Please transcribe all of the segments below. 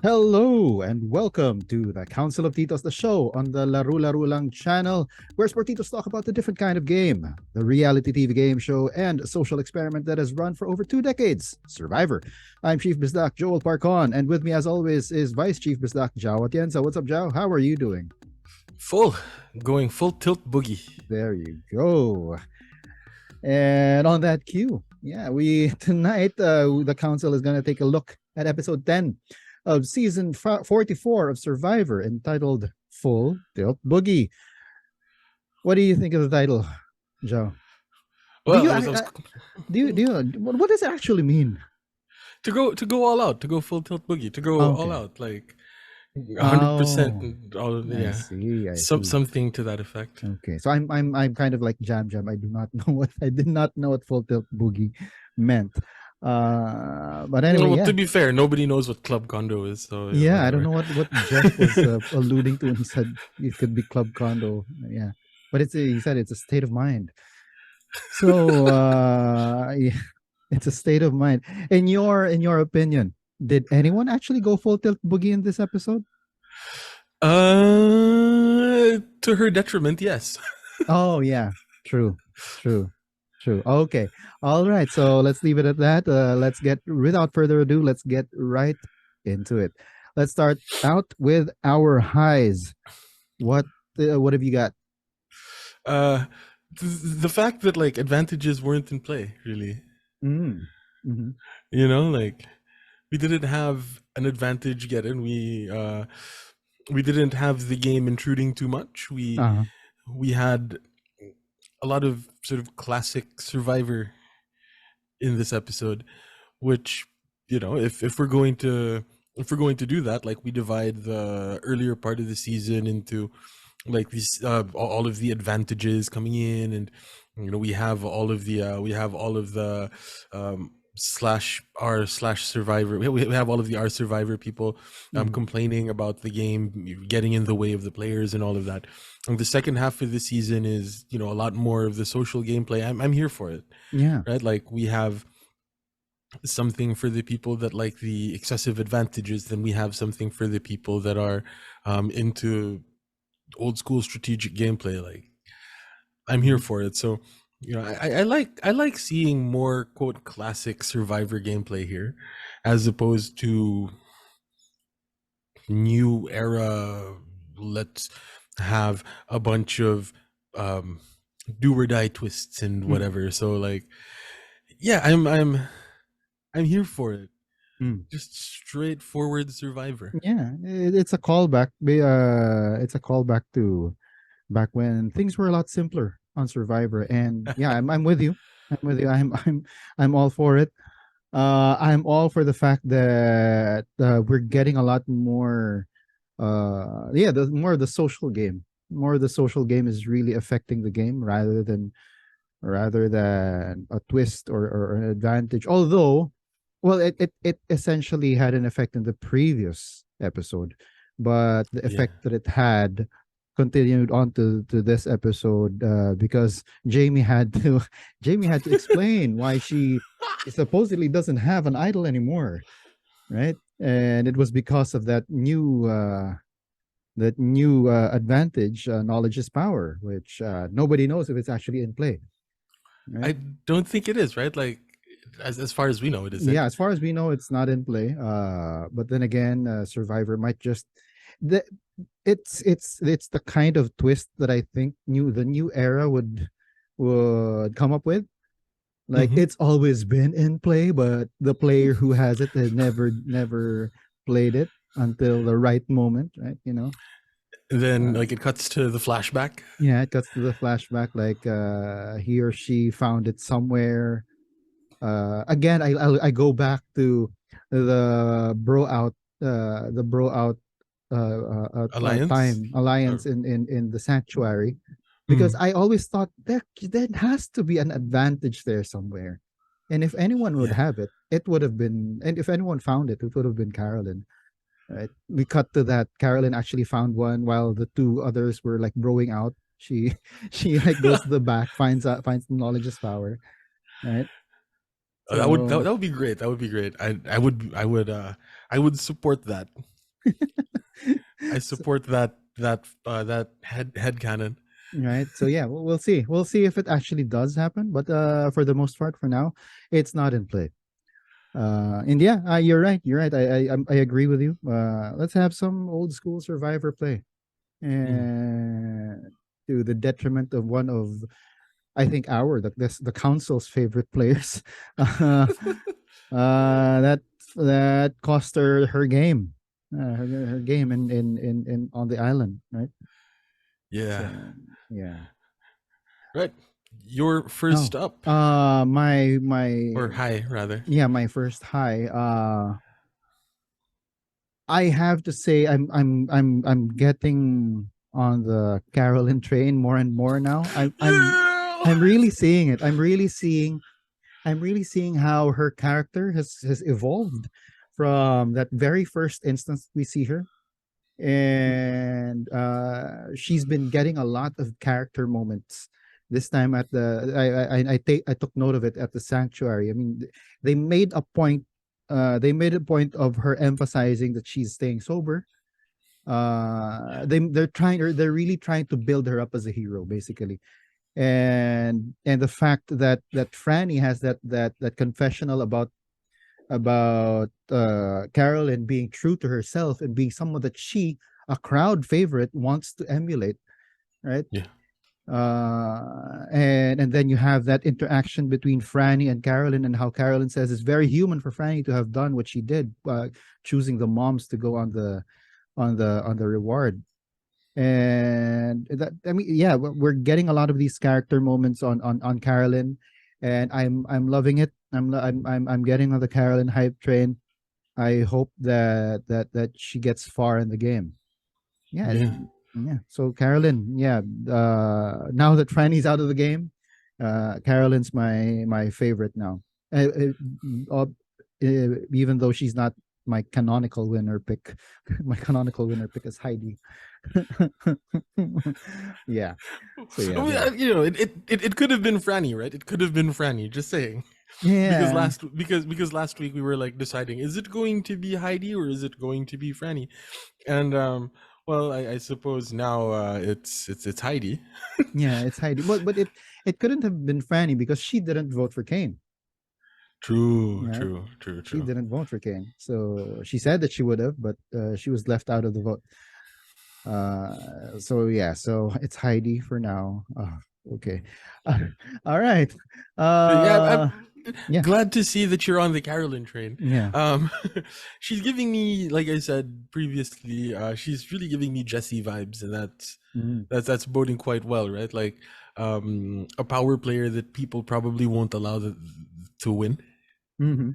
Hello and welcome to the Council of Titos, the show on the Laro-Laro lang channel, where Sportitos talk about the different kind of game, the reality TV game show, and social experiment that has run for over 2 decades, Survivor. I'm Chief Bisdak Joel Parcon, and with me as always is Vice Chief Bisdak Jao Atienza. What's up, Jao? How are you doing? Full, going full tilt boogie. There you go. And on that cue, we tonight the council is going to take a look at episode 10 of season 44 of Survivor, entitled Full Tilt Boogie. What do you think of the title, Joe? Well, I was What does it actually mean? to go all out, to go full tilt boogie, to go all Okay. out, like 100%. Oh, All I yeah, see. I see. something to that effect. Okay, so I'm kind of like Jam Jam. I did not know what Full Tilt Boogie meant. But anyway, Well, yeah. to be fair, nobody knows what club condo is, so Yeah, I don't whatever. know what Jeff was alluding to when he said it could be club condo. Yeah, but he said it's a state of mind. So yeah, it's a state of mind. In your opinion, did anyone actually go full tilt boogie in this episode? To her detriment, yes. Oh yeah, true, true, true. Okay, all right. So let's leave it at that. Let's get without further ado. Let's get right into it. Let's start out with our highs. What have you got? Uh, the fact that like advantages weren't in play, really. Mm. Mm-hmm. Like we didn't have an advantage yet, and we didn't have the game intruding too much. Uh-huh. We had a lot of sort of classic Survivor in this episode, which if we're going to do that, like we divide the earlier part of the season into like these all of the advantages coming in, and we have all of the slash r slash survivor, we have all of the r survivor people Mm-hmm. complaining about the game getting in the way of the players and all of that. And the second half of the season is a lot more of the social gameplay. I'm here for it, Yeah. right? Like we have something for the people that like the excessive advantages, then we have something for the people that are into old school strategic gameplay. Like I'm here Mm-hmm. for it. So I like seeing more quote classic Survivor gameplay here, as opposed to new era. Let's have a bunch of um, do or die twists and Mm-hmm. whatever. So like, yeah, I'm here for it. Mm. Just straightforward Survivor. Yeah, it's a callback. It's a callback to back when things were a lot simpler on Survivor. And yeah, I'm with you. I'm with you. I'm all for it. I'm all for the fact that we're getting a lot more. The more of the social game. More of the social game is really affecting the game rather than a twist or an advantage. Although, well, it essentially had an effect in the previous episode, but the Yeah. effect that it had continued on to this episode because Jamie had to explain why she supposedly doesn't have an idol anymore, right? And it was because of that new advantage, knowledge is power, which nobody knows if it's actually in play, right? I don't think it is, right? Like as far as we know, it Yeah, isn't. as far as we know, it's not in play. But then again, Survivor might just the it's the kind of twist that I think the new era would come up with. Like Mm-hmm. it's always been in play, but the player who has it has never played it until the right moment, right? Then Uh, like it cuts to the flashback. yeah, it cuts to the flashback, like he or she found it somewhere. Again, I go back to the bro out Alliance. time Or, alliance in the sanctuary, because mm, I always thought there has to be an advantage there somewhere, and if anyone would yeah. have it, it would have been, and if anyone found it, it would have been Carolyn. Right? We cut to that. Carolyn actually found one while the two others were like broing out. She she like goes to the back, finds the knowledge's power. Right. That would So that would be great. That would be great. I would support that. I So, support that head canon. right. So yeah, we'll see. We'll see if it actually does happen. But for the most part, for now, it's not in play. And yeah, you're right. You're right. I agree with you. Let's have some old school Survivor play, Mm. and to the detriment of one of, I think, the council's favorite players. Uh, that that cost her game, her game in on the island, right? Yeah. So yeah. Right. You're Oh, first up, or my high rather. yeah, my first high. I have to say I'm getting on the Carolyn train more and more now. Yeah. I'm really seeing it. I'm really seeing how her character has evolved from that very first instance we see her, and she's been getting a lot of character moments. This time at the I took note of it at the sanctuary. I mean, they made a point. They made a point of her emphasizing that she's staying sober. They're really trying to build her up as a hero, basically. And the fact that Franny has that confessional about Carolyn being true to herself and being someone that she, a crowd favorite, wants to emulate, right? Yeah. And then you have that interaction between Franny and Carolyn, and how Carolyn says it's very human for Franny to have done what she did, choosing the moms to go on the reward. And that, I mean, yeah, we're getting a lot of these character moments on Carolyn, and I'm loving it. I'm getting on the Carolyn hype train. I hope that she gets far in the game. Yeah, Yeah. yeah. So Carolyn, yeah. Now that Franny's out of the game, Carolyn's my favorite now. Uh, Even though she's not my canonical winner pick, my canonical winner pick is Heidi. Yeah. So yeah, Well, yeah, it could have been Franny, right? It could have been Franny. Just saying. Because yeah, last week we were like deciding, is it going to be Heidi or is it going to be Franny? And well, I suppose now it's Heidi. yeah. It's Heidi. But it couldn't have been Franny because she didn't vote for Kane. True, Right? true, true, She true. didn't vote for Kane. So she said that she would have, but she was left out of the vote. So yeah, so it's Heidi for now. Okay. All right. But yeah, Uh, I'm yeah, glad to see that you're on the Carolyn train. yeah. Um, she's giving me, like I said previously, she's really giving me Jessie vibes, and Mm-hmm. that's boding quite well, right? Like a power player that people probably won't allow to win, Mm-hmm.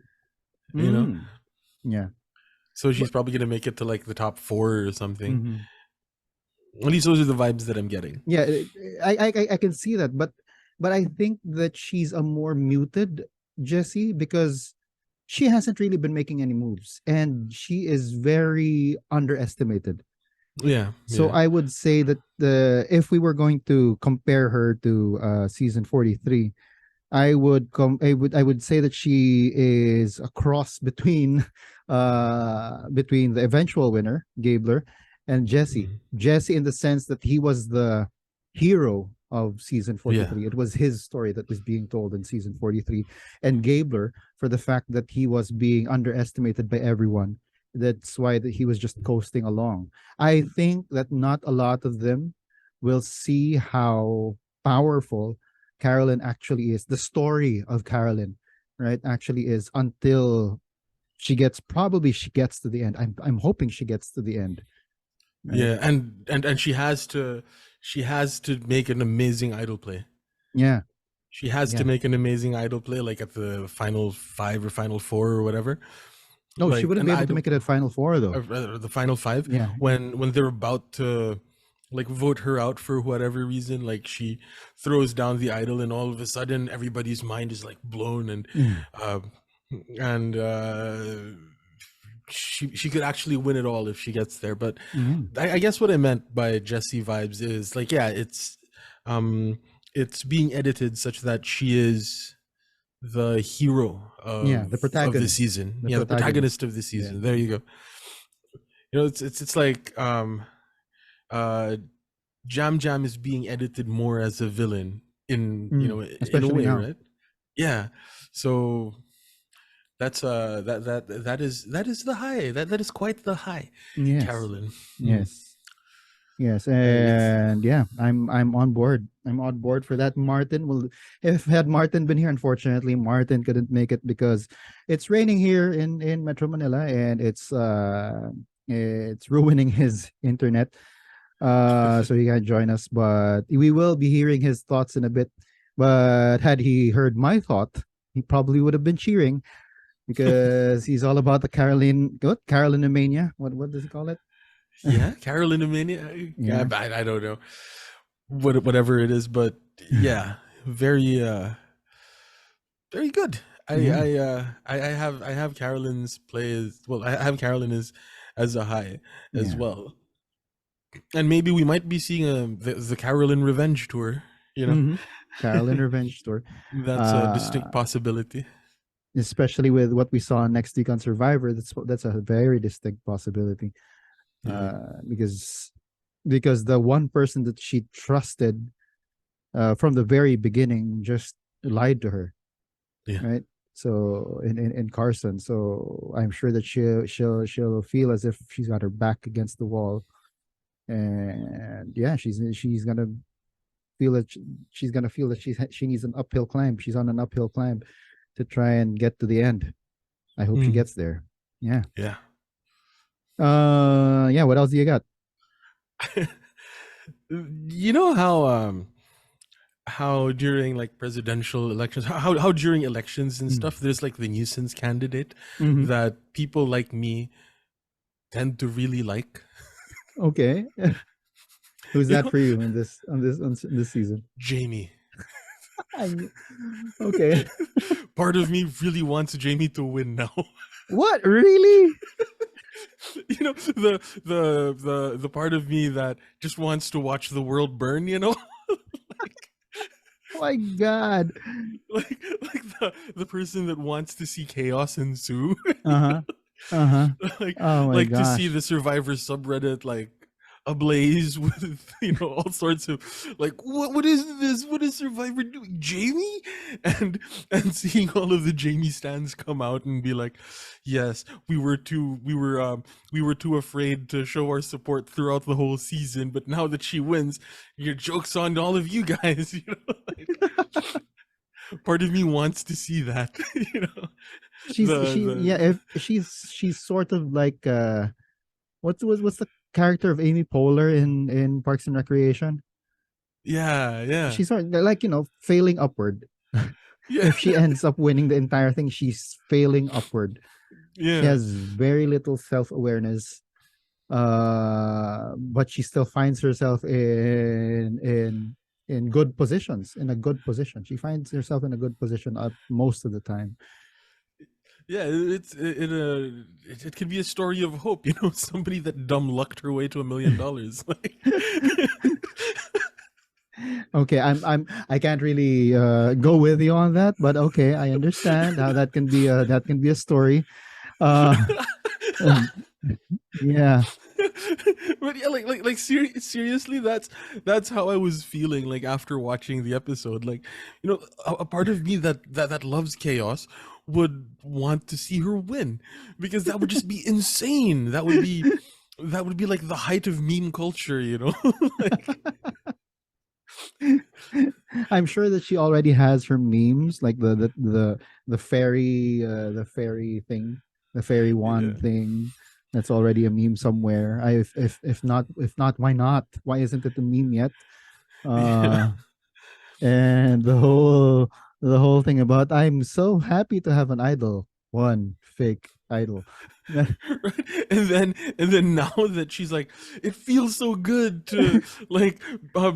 you know. Mm. Yeah. So she's But probably gonna make it to like the top four or something. mm-hmm. At least those are the vibes that I'm getting. Yeah, I can see that, but I think that she's a more muted Jessie because she hasn't really been making any moves, and she is very underestimated. Yeah, So yeah. I would say that if we were going to compare her to season 43, I would say that she is a cross between the eventual winner, Gabler, and Jesse. Mhm. Jesse in the sense that he was the hero of season Yeah, 43. It was his story that was being told in season 43. And Gabler for the fact that he was being underestimated by everyone. That's why he was just coasting along. I think that not a lot of them will see how powerful Carolyn actually is, the story of Carolyn, right, actually is until she gets to the end. I'm hoping she gets to the end, right? yeah, and she has to make an amazing idol play. Yeah, She has to yeah. make an amazing idol play, like at the final five or final four or whatever. No, she Like wouldn't an be able to idol, make it at Final Four though. or rather the final five, Yeah. when they're about to like vote her out for whatever reason, like she throws down the idol, and all of a sudden everybody's mind is like blown, Mm, uh, and she could actually win it all if she gets there. But mm. I guess what I meant by Jesse vibes is like, yeah, um it's being edited such that she is the hero Yeah, the of the protagonist. season. The Yeah, the protagonist. protagonist of the Yeah. season. There you go. It's like uh Jam Jam is being edited more as a villain in a Especially way, now. right? Yeah. So that is the high. That is quite the high, Yes. Carolyn. Hmm. Yes. Yes, It's and yeah, I'm on board. I'm on board for that. Martin will, if had Martin been here, unfortunately, Martin couldn't make it because it's raining here in Metro Manila, and it's ruining his internet. So he can't join us, but we will be hearing his thoughts in a bit. But had he heard my thought, he probably would have been cheering because he's all about the Carolina mania. What does he call it? yeah, Carolyn Amania. Yeah, Yeah, I don't know whatever it is, but yeah, very very good. yeah, I have Carolyn's play as well. I have Carolyn as a high as yeah. well, and maybe we might be seeing the Carolyn Revenge tour. You know, Mm-hmm. Carolyn Revenge Tour. that's a distinct Uh, possibility. Especially with what we saw next week on Survivor, that's a very distinct possibility. Yeah, Because the one person that she trusted from the very beginning just lied to her, yeah. right? So in Carson, so I'm sure that she'll feel as if she's got her back against the wall, and yeah, she's gonna feel that she's gonna feel that she needs an uphill climb. She's on an uphill climb to try and get to the end. I hope she Mm, gets there. Yeah. yeah. Yeah. What else do you got? You know how during like presidential elections, how during elections and Mm. stuff, there's like the nuisance candidate Mm-hmm. that people like me tend to really like. Okay. Who's You that know, for you in this season? Jamie. I knew. Okay. Part of me really wants Jamie to win now. What really? You know, the part of me that just wants to watch the world burn. You know, like Oh my god. like the person that wants to see chaos ensue. Uh huh. Uh huh. like Oh my to see gosh. the Survivor subreddit like ablaze with all sorts of like what is this, what is Survivor doing, Jamie, and seeing all of the Jamie stands come out and be like, yes, we were too afraid to show our support throughout the whole season, but now that she wins, your joke's on all of you guys. Like, part of me wants to see that. you know Yeah. the If she's sort of like what's the character of Amy Poehler in Parks and Recreation? yeah, yeah, She's sort of like failing upward. yeah. If she ends up winning the entire thing, she's failing upward. She Yeah, has very little self awareness, but she still finds herself in good positions. In a good position, she finds herself in a good position most of the time. yeah, it could be a story of hope. Somebody that dumb lucked her way to $1 million. Like, Okay, I can't really go with you on that, but okay, I understand how that can be a story. Uh, um, yeah, but yeah, seriously, that's how I was feeling like after watching the episode. Like, a part of me that loves chaos would want to see her win because that would just be insane. That would be like the height of meme culture. Like, I'm sure that she already has her memes, like the fairy thing, the fairy yeah, wand thing. That's already a meme somewhere. If not, why not? Why isn't it a meme yet? yeah. Uh, and the whole thing about I'm so happy to have an idol, one fake idol. Right, and then now that she's like, it feels so good to like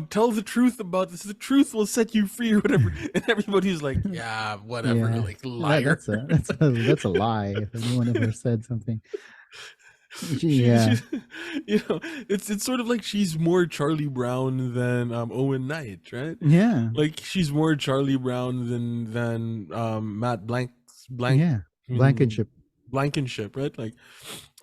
tell the truth about this, the truth will set you free or whatever, and everybody's like, yeah, whatever, Yeah, like, that, liar. that's a that's a that's a lie. If anyone ever said something, She's yeah, it's sort of like she's more Charlie Brown than Owen Knight, right? yeah, Like she's more Charlie Brown than Matt yeah. I mean Blankenship. Blankenship, right? Like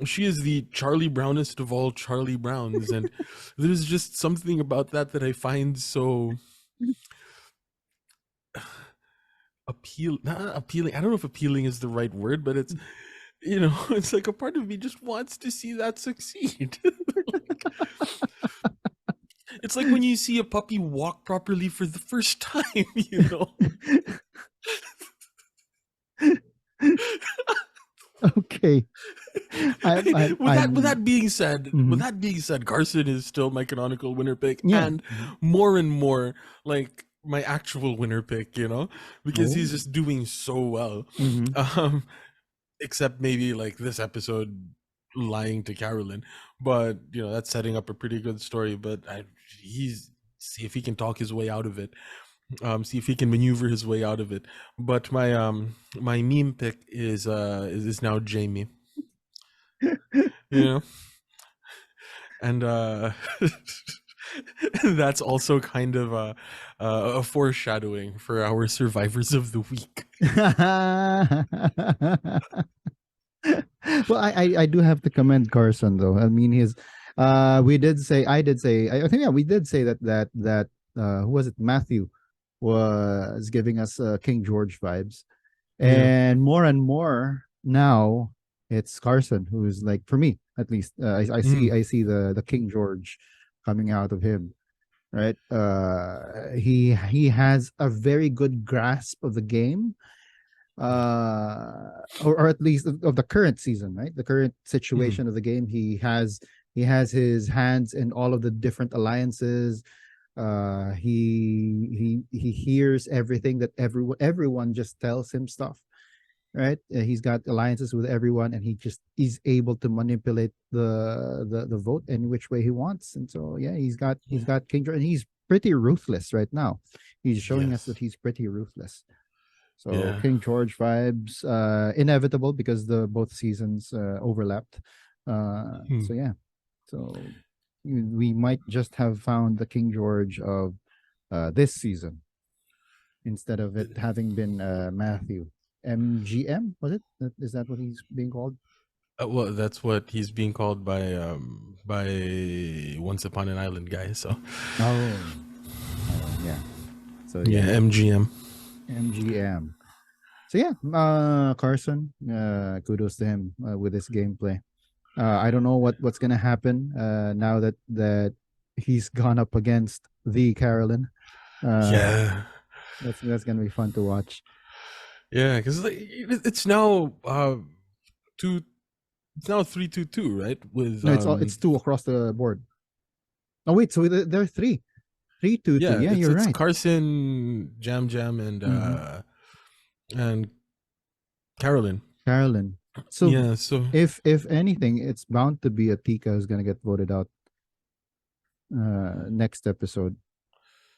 she is the Charlie Brownest of all Charlie Browns, and there's just something about that that I find so not appealing. I don't know if appealing is the right word, but it's, it's like a part of me just wants to see that succeed. Like, it's like when you see a puppy walk properly for the first time, Okay. With I'm that being said, mhm. Carson is still my canonical winner pick, Yeah. and Mhm. more and more like my actual winner pick, because Oh. he's just doing so well. Mhm. Um, except maybe like this episode lying to Carolyn, but that's setting up a pretty good story. But he's see if he can talk his way out of it. See if he can maneuver his way out of it. But my meme pick is now Jaime. You know, and that's also kind of a foreshadowing for our survivors of the week. Well, I do have to commend Carson though. I mean, his we did say I did say I think yeah we did say that who was it, Matthew was giving us King George vibes, Yeah. and more now it's Carson who's like, for me at least, Mm. I see the King George coming out of him, right? He has a very good grasp of the game, or at least of the current season, right? The current Mm. situation of the game. He has his hands in all of the different alliances. He hears everything that everyone just tells him stuff, right? He's got alliances with everyone, and he's able to manipulate the vote any which way he wants. And so yeah, he's Yeah. got King George, and he's pretty ruthless right now. He's showing us that Yes. he's pretty ruthless. So Yeah. King George vibes, inevitable because the both seasons overlapped. Mm. So yeah, so we might just have found the King George of this season instead of it having been Matthew. MGM, was it? Is that what he's being called? Well, that's what he's being called by Once Upon an Island guy. So Oh, oh yeah. So yeah, yeah, MGM. MGM. So yeah, Carson, kudos to him with his gameplay. I don't know what's gonna happen now that he's gone up against the Carolyn. Uh, Yeah. that's gonna be fun to watch. Yeah, because it's now two. It's now 3-2-2, right? With No, it's two across the board. Oh wait, so there are three, 3-2-2. yeah, Yeah, it's you're it's right. Carson, Jam Jam, Mm-hmm. and Carolyn. Carolyn. So Yeah. So if anything, it's bound to be a Tika who's gonna get voted out next episode,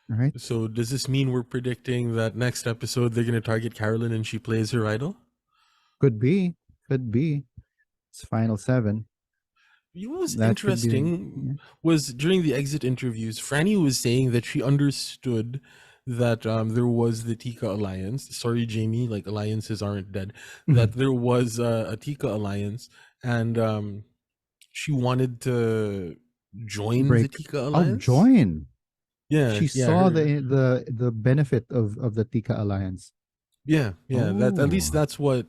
right? so does this mean we're predicting that next episode they're gonna target Carolyn and she plays her idol? Could be, could be. It's final seven. What was That could be. interesting Yeah. was during the exit interviews, Franny was saying that she understood that there was the Tika alliance. Sorry, Jamie, like alliances aren't dead. That Mhm. there was a Tika alliance, and she wanted to join the Break. Tika Oh, alliance. join. Yeah, She yeah, saw the benefit of the Tika alliance. yeah. That at least Oh,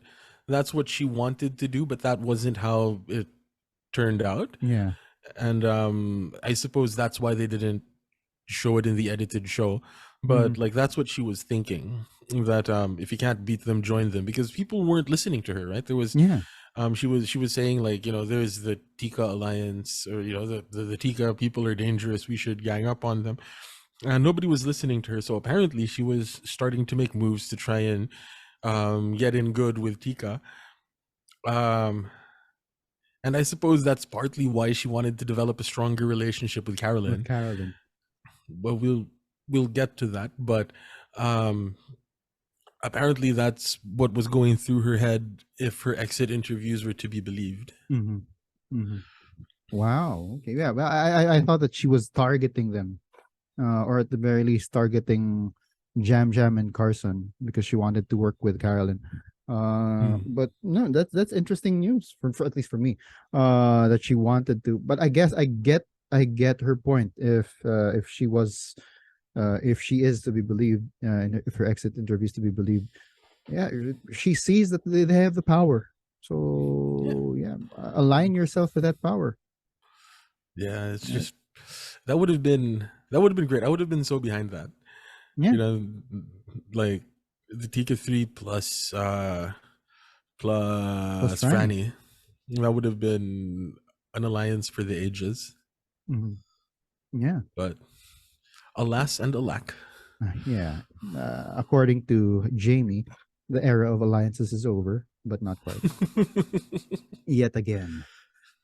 that's what she wanted to do, but that wasn't how it turned out. yeah. And I suppose that's why they didn't show it in the edited show. Hmm. But like that's what she was thinking, that if you can't beat them, join them, because people weren't listening to her, right? There was Yeah. she was saying, like, there's the Tika alliance, or the Tika people are dangerous, we should gang up on them, and nobody was listening to her. So apparently she was starting to make moves to try and get in good with Tika. um and I suppose that's partly why she wanted to develop a stronger relationship with With Carolyn. Carolyn. But we'll get to that. But um apparently that's what was going through her head, if her exit interviews were to be believed. Hmm. Hmm. Wow. Okay. Yeah. Well, I thought that she was targeting them, or at the very least targeting Jam Jam and Carson because she wanted to work with Carolyn. Mm. But no, that's interesting news for at least for me. That she wanted to, but I guess I get her point. If she was, if she is to be believed, and if her exit interview is to be believed, yeah, she sees that they have the power. Yeah. So yeah, align yourself with that power. Yeah, it's Right? just that would have been great. I would have been so behind that. Yeah, You know, like the Tika 3 plus plus Franny. Franny. That would have been an alliance for the ages. Hmm. Yeah, But alas and alack. yeah. According to Jamie, the era of alliances is over, but not quite. Yet again,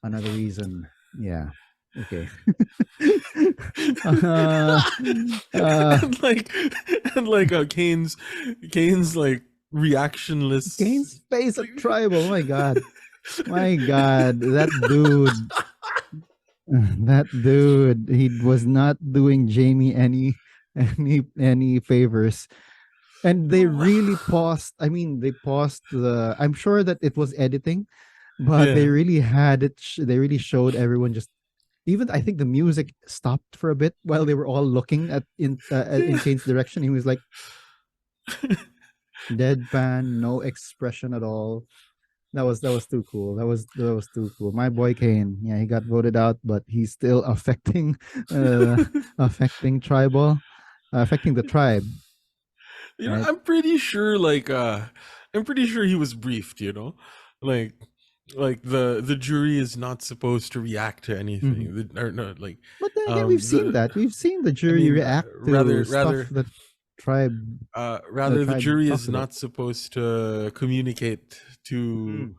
another reason. Yeah. Okay. uh, uh, and like Kane's like reactionless. Kane's face at tribal. Oh my god. My god. That dude, he was not doing Jamie any favors. And they really paused. I mean, they paused the. I'm sure that it was editing, but they Yeah. really had it. They really showed everyone just. Even I think the music stopped for a bit while they were all looking in Yeah. Kane's direction. He was like deadpan, no expression at all. That was too cool. That was too cool. My boy Kane, yeah, he got voted out, but he's still affecting, uh, affecting tribal, affecting the tribe, You know, right? I'm pretty sure he was briefed, you know? Like the jury is not supposed to react to Mm-hmm. anything. Or no, like But then again, we've seen the that. We've seen the I jury mean, react to stuff rather that tribe, the rather the tribe jury talks is about. not supposed to communicate to Mm.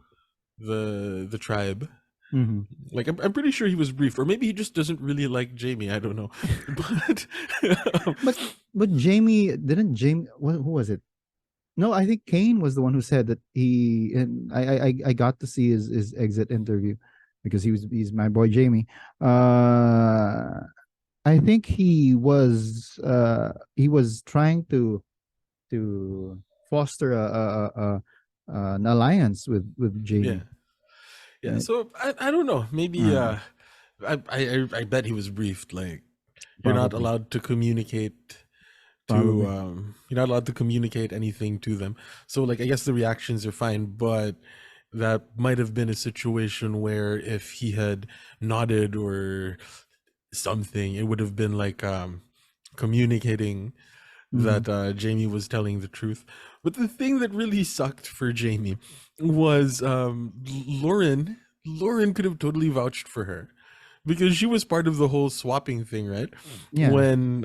the tribe. Mm-hmm. Like I'm pretty sure he was briefed, or maybe he just doesn't really like Jamie. I don't know, but um, But but Jamie didn't Jamie. Who was it? No, I think Kane was the one who said that he and I got to see his exit interview because he's my boy Jamie. I think he was trying to foster an alliance with yeah, Jamie, yeah. right? So I don't know. Maybe Uh, I bet he was briefed. Like you're not Probably, allowed to communicate to probably. you're not allowed to communicate anything to them. So like I guess the reactions are fine, but that might have been a situation where if he had nodded or something, it would have been like communicating Mm-hmm. that Jamie was telling the truth. But the thing that really sucked for Jamie was Lauren. Lauren could have totally vouched for her because she was part of the whole swapping thing, right? Yeah. When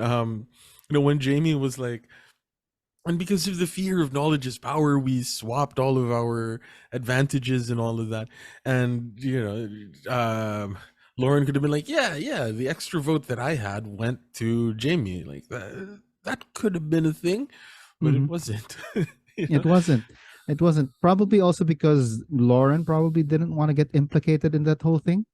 when Jamie was like, and because of the fear of knowledge is power, we swapped all of our advantages and all of that. And Lauren could have been like, yeah, the extra vote that I had went to Jamie. Like that could have been a thing, but Mm-hmm. it wasn't. you know? It wasn't. It wasn't. Probably also because Lauren probably didn't want to get implicated in that whole thing.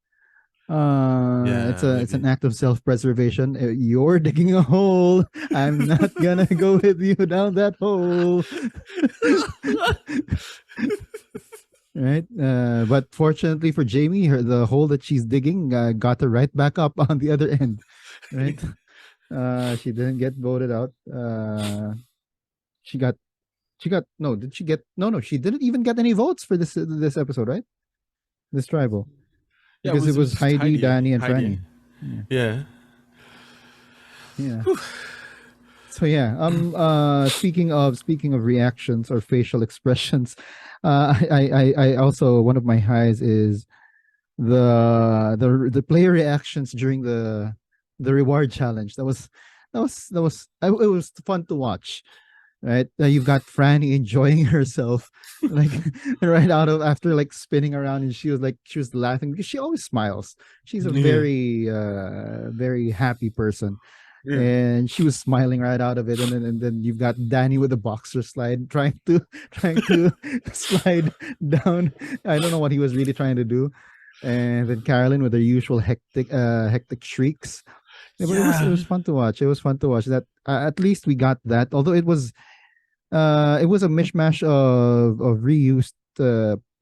It's Yeah, an maybe. act of self-preservation. You're digging a hole. I'm not gonna go with you down that hole. Right. But fortunately for Jamie, the hole that she's digging got her right back up on the other end. Right. She didn't get voted out. She got no. Did she get no? She didn't even get any votes for this episode, right? This tribal, Yeah, because it it was was just Heidi, Heidi. Danny, and Heidi. Franny. Yeah, Yeah. yeah. Whew. So yeah. Speaking of reactions or facial expressions, I also, one of my highs is the player reactions during the reward challenge. It was fun to watch, right? You've got Franny enjoying herself, like right out of after like spinning around, and she was laughing because she always smiles. She's a Yeah. very happy person, Yeah. and she was smiling right out of it. And then you've got Danny with the boxer slide trying to slide down. I don't know what he was really trying to do. And then Carolyn with her usual hectic shrieks. Yeah, but it was Yeah. fun to watch. It was fun to watch that. At least we got that. Although it was It was a mishmash of reused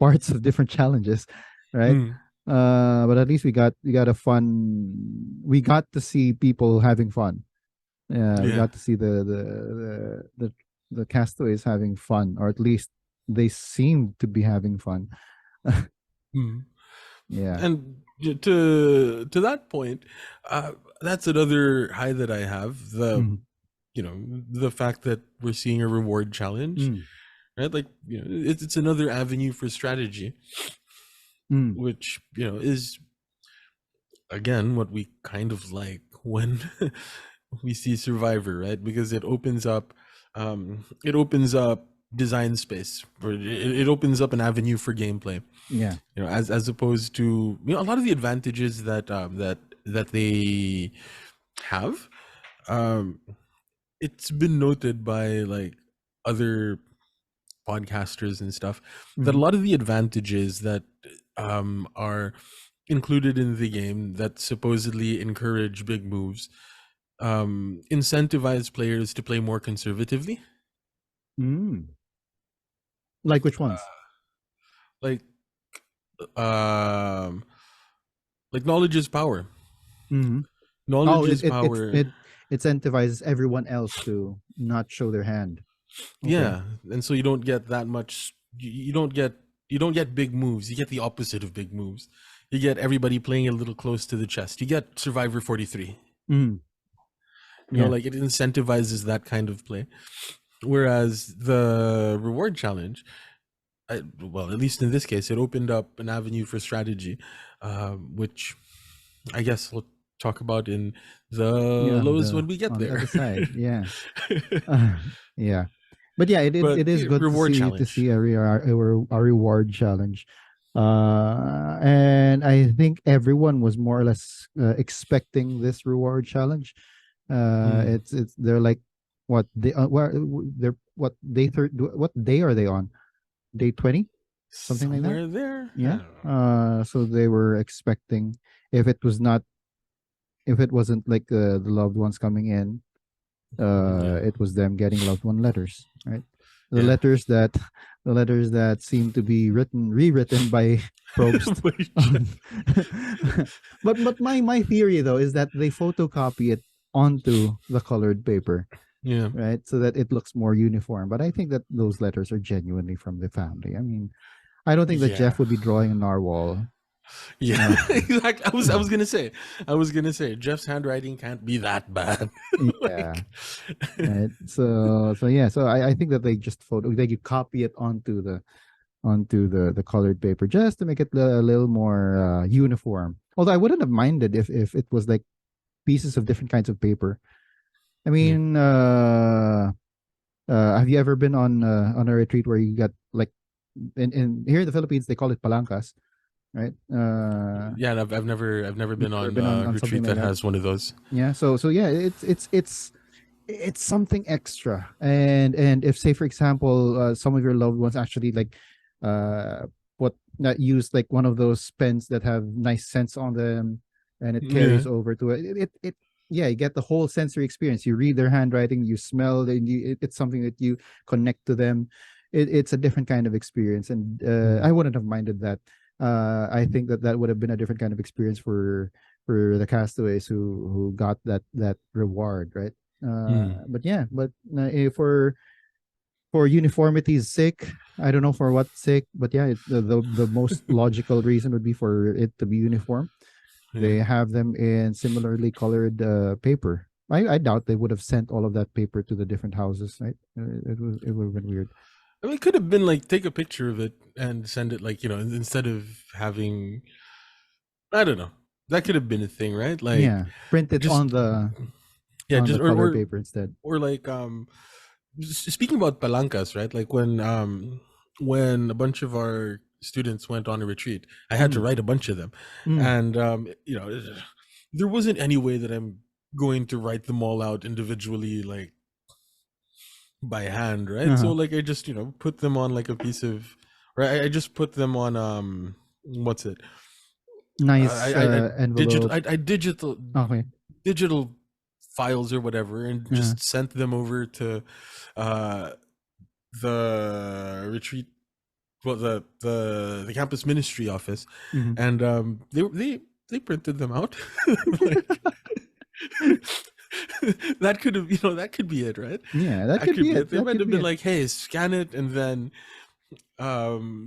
parts of different challenges, right? Mm, But at least we got a fun. We got to see people having fun. We yeah. got to see the castaways having fun, or at least they seemed to be having fun. Mm. Yeah. And to that point, uh, that's another high that I have. Mm. The fact that we're seeing a reward challenge, Mm. right? Like, it's another avenue for strategy, Mm. which is again what we kind of like when we see Survivor, right? Because it opens up design space, or it opens up an avenue for gameplay. Yeah. As opposed to a lot of the advantages that they have. Um, it's been noted by like other podcasters and stuff that a Mm-hmm. lot of the advantages that are included in the game that supposedly encourage big moves incentivize players to play more conservatively. Mm. Like which ones? Like um like knowledge is power. Mm-hmm. Oh, Knowledge is power. it incentivizes everyone else to not show their hand. Okay. Yeah, and so you don't get that much. You don't get big moves. You get the opposite of big moves. You get everybody playing a little close to the chest. You get Survivor 43. Mm. Yeah. Like it incentivizes that kind of play. Whereas the reward challenge, well, at least in this case, it opened up an avenue for strategy, which I guess we'll talk about in the Yeah. lows The when we get on the there. other side. Yeah. Yeah. But yeah, But it is yeah, good reward to challenge. see a reward challenge. And I think everyone was more or less expecting this reward challenge. Mm. It's they're like what they they're what what day are they on? Day 20? Something like that? Somewhere there, I Yeah. don't know. So they were expecting if it was not if it wasn't like the loved ones coming in, Yeah, it was them getting loved one letters, right? The yeah. letters that the letters that seem to be rewritten by Probst. Which, But my theory though is that they photocopy it onto the colored paper, yeah, right? So that it looks more uniform. But I think that those letters are genuinely from the family. I mean, I don't think that yeah, Jeff would be drawing a narwhal. yeah. Uh, Exactly. I was gonna say, Jeff's handwriting can't be that bad. yeah. Like, Right. So yeah. So I think that they just they you copy it onto the colored paper just to make it a little more uniform. Although I wouldn't have minded if it was like pieces of different kinds of paper. I yeah, mean, have you ever been on a retreat where you got like in here in the Philippines they call it palancas, right? yeah. And I've never You've been never on been a on something retreat like that that. has one of those. Yeah. So yeah, it's something extra. And if say for example, some of your loved ones actually like uh what not use like one of those pens that have nice scents on them, and it Yeah. carries over to it yeah, you get the whole sensory experience. You read their handwriting, you smell, and it's something that you connect to them. It's a different kind of experience, and Mm, I wouldn't have minded that. I think that that would have been a different kind of experience for the castaways who got that reward, right? mm. But yeah, but for uniformity's sake, I don't know for what sake, but yeah, the most logical reason would be for it to be uniform. Yeah. They have them in similarly colored paper. I doubt they would have sent all of that paper to the different houses, right? It would have been weird. I mean, it could have been like take a picture of it and send it, like, instead of having, I don't know. That could have been a thing, right? Like, Yeah, print it just yeah, on just the colored paper instead. or like speaking about palancas, right? Like when a bunch of our students went on a retreat, I had to Mm, write a bunch of them, mm, and there wasn't any way that I'm going to write them all out individually, like by hand, right? So uh-huh. like I just put them on like a piece of, or I just put them on what's it? Nice I digital envelope. I digital Okay. digital files or whatever, and Uh, just sent them over to uh the retreat, well, the campus ministry office, Mhm. and they printed them out. Like, that could have, that could be it, right? Yeah, that That could could be be it. it. They That might could have be been it. like, hey, scan it and then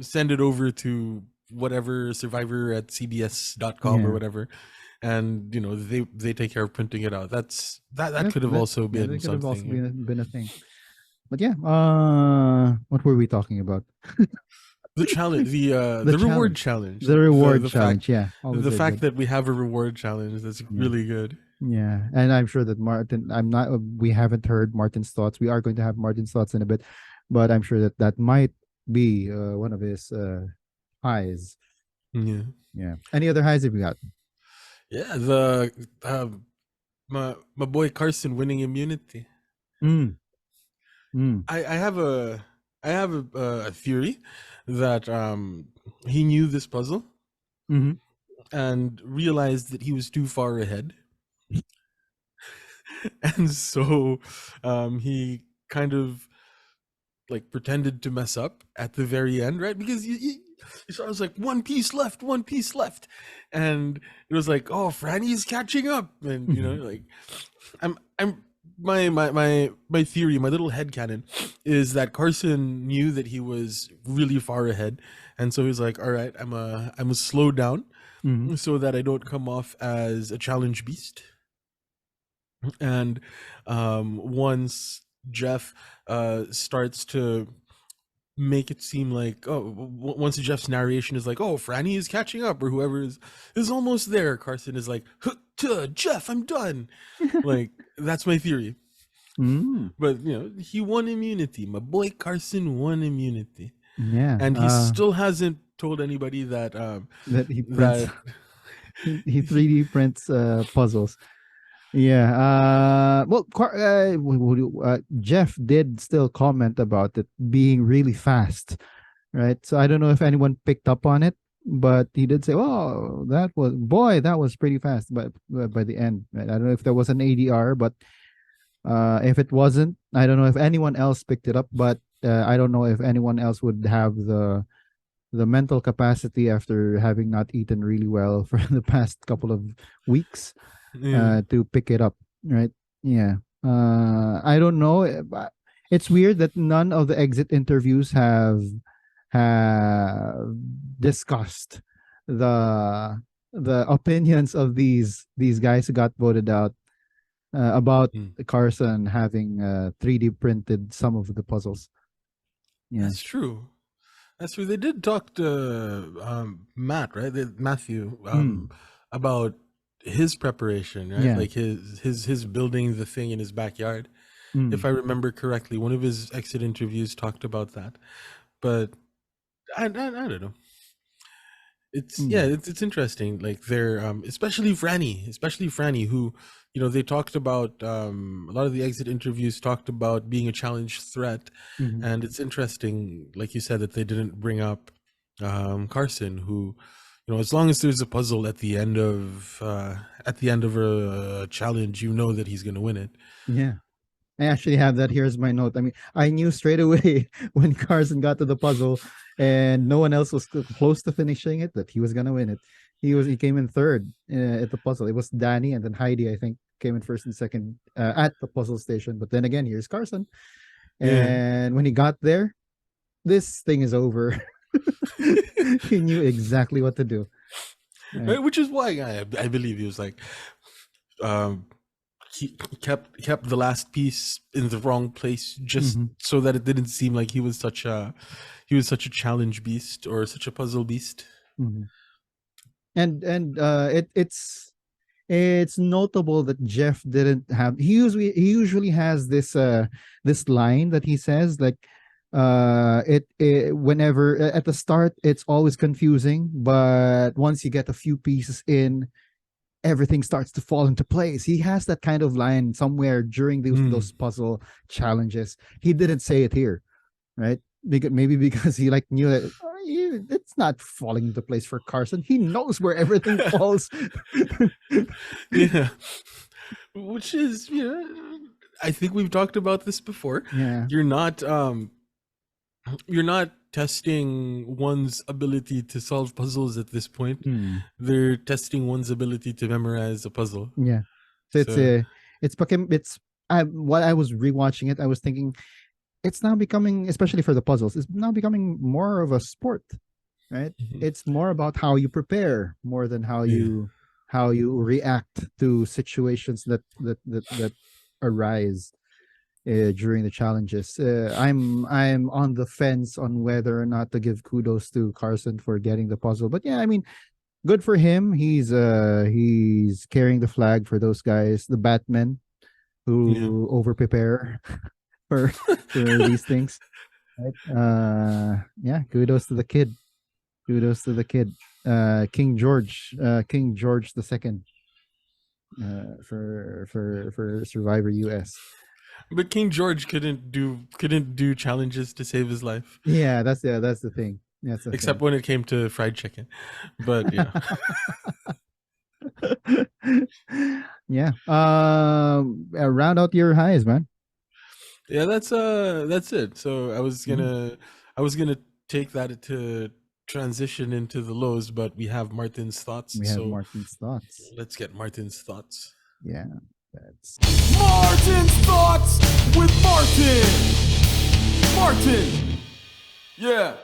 send it over to whatever survivor at cbs.com or Yeah. whatever, and they take care of printing it out. That That could have that also yeah, that been could have also something. Yeah. been a thing. But yeah, what were we talking about? The challenge, The the reward challenge. challenge, The reward the fact challenge. Yeah, always the a fact good. that we have a reward challenge that's Yeah. really good. Yeah, and I'm sure that Martin. I'm not. We haven't heard Martin's thoughts. We are going to have Martin's thoughts in a bit, but I'm sure that that might be one of his highs. Yeah, Yeah. Any other highs have you got? yeah. The my boy Carson winning immunity. Mm, mm, I have a theory that he knew this puzzle mm-hmm, and realized that he was too far ahead, and so he kind of like pretended to mess up at the very end, right? Because you saw it was like one piece left, and it was like, oh, Franny's catching up, and mm-hmm, like I'm my theory, my little headcanon is that Carson knew that he was really far ahead, and so he's like, all right, I'm a slow down mm-hmm, so that I don't come off as a challenge beast. And once Jeff starts to make it seem like, once Jeff's narration is like, oh, Franny is catching up, or whoever is almost there, Carson is like, Jeff, I'm done. Like, that's my theory. mm, But he won immunity. My boy Carson won immunity, yeah. and he still hasn't told anybody that That he prints. that He 3D prints puzzles. Yeah. Well, Jeff did still comment about it being really fast, right? So I don't know if anyone picked up on it, but he did say, "Oh, that was pretty fast." But by the end, right? I don't know if there was an ADR, but if it wasn't, I don't know if anyone else picked it up. But I don't know if anyone else would have the mental capacity after having not eaten really well for the past couple of weeks yeah. to pick it up, right? Yeah. I don't know. But it's weird that none of the exit interviews have discussed the the opinions of these guys who got voted out about Mm. Carson having 3D printed some of the puzzles. Yeah. That's true. That's true. They did talk to Matt, right? Matthew, Mm. about his preparation, right? Yeah. Like his building the thing in his backyard. If Mm. I remember correctly, one of his exit interviews talked about that. But I don't know. It's yeah, Mm. it's interesting. Like they're especially Franny, who they talked about a lot of the exit interviews talked about being a challenge threat, Mhm. and it's interesting, like you said, that they didn't bring up Carson, who as long as there's a puzzle at the end of a challenge, that he's gonna win it. Yeah. I actually have that. Here's my note. I mean, I knew straight away when Carson got to the puzzle and no one else was close to finishing it that he was gonna win it. He came in third at the puzzle. It was Danny and then Heidi, I think, came in first and second at the puzzle station. But then again, here's Carson. Yeah. And when he got there, this thing is over. He knew exactly what to do. Right. Right, which is why I believe he was like, um, he kept the last piece in the wrong place just Mm-hmm. so that it didn't seem like he was such a challenge beast or such a puzzle beast. Mm-hmm. And it's notable that Jeff didn't have he usually has this line that he says like it whenever at the start it's always confusing, but once you get a few pieces in, everything starts to fall into place. He has that kind of line somewhere during Mm. those puzzle challenges. He didn't say it here, right? Maybe because he like knew that it's not falling into place for Carson. He knows where everything falls. Yeah, which is I think we've talked about this before. Yeah. You're not you're not testing one's ability to solve puzzles at this point. Hmm. They're testing one's ability to memorize a puzzle. Yeah. So So it's become it's I while I was rewatching it, I was thinking it's now becoming, especially for the puzzles, it's now becoming more of a sport, right? mhm. It's more about how you prepare more than Yeah, how you react to situations that arise during the challenges. I'm on the fence on whether or not to give kudos to Carson for getting the puzzle, but yeah, I mean, good for him. He's carrying the flag for those guys, the Batmen yeah. who over prepare for for these things. Right? Yeah, kudos to the kid. Kudos to the kid. King George the second, for Survivor US. But King George couldn't do challenges to save his life, That's the thing. That's the except thing. when it came to fried chicken. But Yeah. Round out your highs, man. yeah, that's it. So Mm. I was gonna take that to transition into the lows, but we have Martin's thoughts. We have So Martin's thoughts. let's get Martin's thoughts. Yeah, that's Martin's Thoughts with Martin. Martin. Yeah.